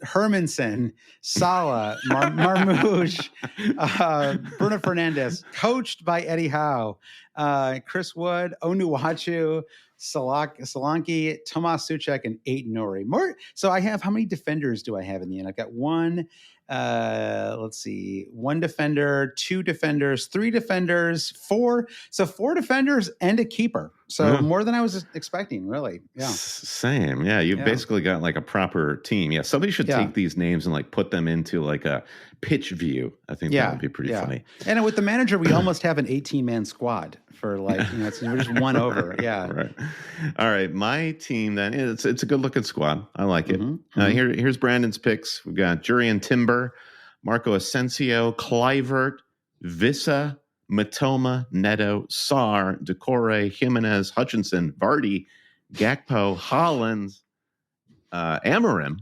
Hermanson, Sala, Marmouche, Bruno Fernandes, coached by Eddie Howe, Chris Wood, Onuachu, Solanke, Tomas Suchek, and Eight Nori. So I have, how many defenders do I have in the end? I've got one defender, two defenders, three defenders, four. So 4 defenders and a keeper. So more than I was expecting, really. Yeah. Same. Yeah. You basically got like a proper team. Yeah. Somebody should take these names and like put them into like a pitch view. I think that would be pretty funny. And with the manager, we almost have an 18-man squad for like, we're just one over. Yeah. Right. All right. My team then, it's a good looking squad. I like it. Here's Brandon's picks. We've got Jurian Timber, Marco Asensio, Kluivert, Vissa, Matoma, Neto, Sarr, Decore, Jimenez, Hutchinson, Vardy, Gakpo, Hollins, Amorim,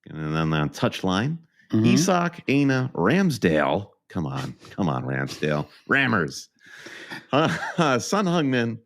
and then on touchline, Isak, Aina, Ramsdale. Come on, Ramsdale. Rammers. Son Heung-min,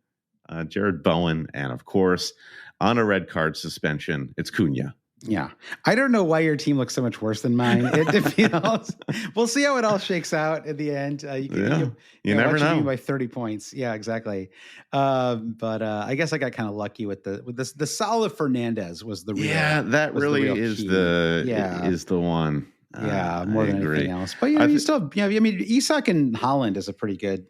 Jared Bowen, and of course, on a red card suspension, it's Cunha. Yeah. I don't know why your team looks so much worse than mine. It feels. We'll see how it all shakes out at the end. You never know. By 30 points. Yeah, exactly. But I guess I got kind of lucky with the Sala Fernandez was the real. Yeah, that really is the one. More than anything else. But you still, Isak and Holland is a pretty good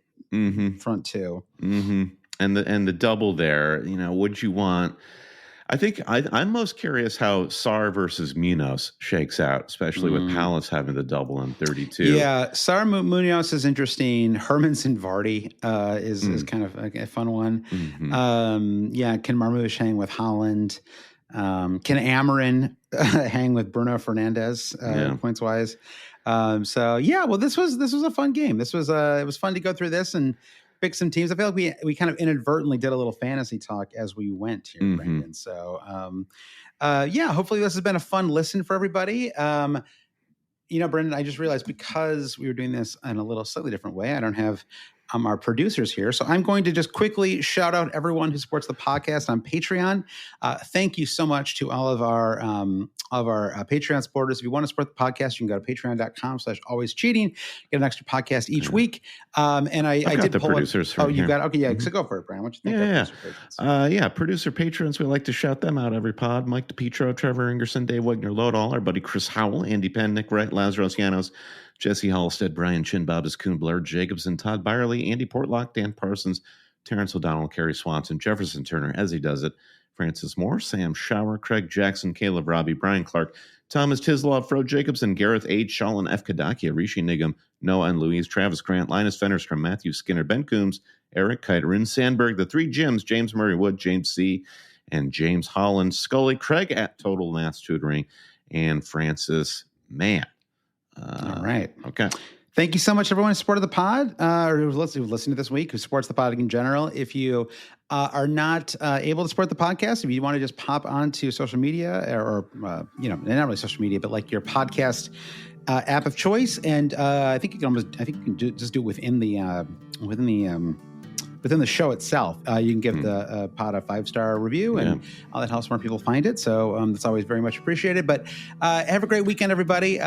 front too. And the double there, would you want? I think I'm most curious how Sarr versus Munoz shakes out, especially with Palace having the double in 32. Yeah, Sarr Munoz is interesting. Hermanson Vardy is kind of a fun one. Can Marmouche hang with Holland? Can Amorim hang with Bruno Fernandes points wise? This was a fun game. It was fun to go through this and pick some teams. I feel like we kind of inadvertently did a little fantasy talk as we went here, Brandon. So, hopefully this has been a fun listen for everybody. Brendan, I just realized because we were doing this in a little slightly different way, I don't have our producers here. So I'm going to just quickly shout out everyone who supports the podcast on Patreon. Thank you so much to all of our Patreon supporters. If you want to support the podcast, you can go to patreon.com/alwayscheating. Get an extra podcast each week. And I did the pull producers. Oh, you got okay. Yeah, so go for it, Brian. What you think? Producer patrons. We like to shout them out every pod. Mike DePietro, Trevor Ingerson, Dave Wagner, Lodall, our buddy Chris Howell, Andy Penn, Nick Wright, Lazarus Llanos, Jesse Halstead, Brian Chin, Babas Kuhn, Blair Jacobson, Todd Byerly, Andy Portlock, Dan Parsons, Terrence O'Donnell, Kerry Swanson, Jefferson Turner, as he does it, Francis Moore, Sam Shower, Craig Jackson, Caleb Robbie, Brian Clark, Thomas Tislow, Fro Jacobson, Gareth H., Shalin F. Kadakia, Rishi Nigam, Noah and Louise, Travis Grant, Linus Fennerstrom, Matthew Skinner, Ben Coombs, Eric Kite, Rin Sandberg, the 3 Jims, James Murray Wood, James C., and James Holland, Scully, Craig at Total Mass Tutoring, and Francis Mann. All right. Okay. Thank you so much, everyone who supported the pod, or who's listening to this week, who supports the pod in general. If you are not able to support the podcast, if you want to just pop onto social media or not really social media, but like your podcast app of choice, and I think you can just do it within the show itself. You can give the pod a 5-star review, and that helps more people find it. So that's always very much appreciated. But have a great weekend, everybody.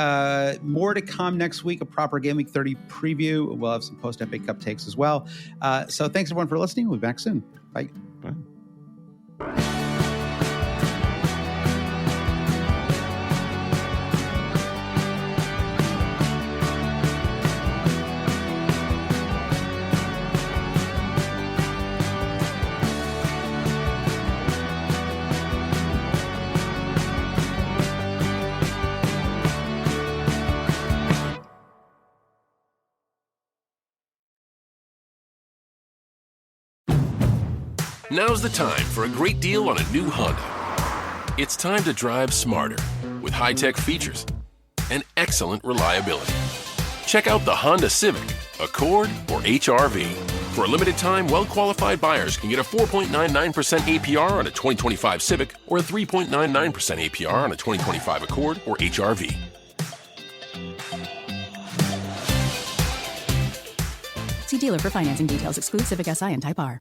More to come next week, a proper Game Week 30 preview. We'll have some post-FA Cup takes as well. So thanks, everyone, for listening. We'll be back soon. Bye. Bye. Now's the time for a great deal on a new Honda. It's time to drive smarter with high-tech features and excellent reliability. Check out the Honda Civic, Accord, or HR-V. For a limited time, well-qualified buyers can get a 4.99% APR on a 2025 Civic or a 3.99% APR on a 2025 Accord or HR-V. See dealer for financing details. Exclude Civic SI and Type R.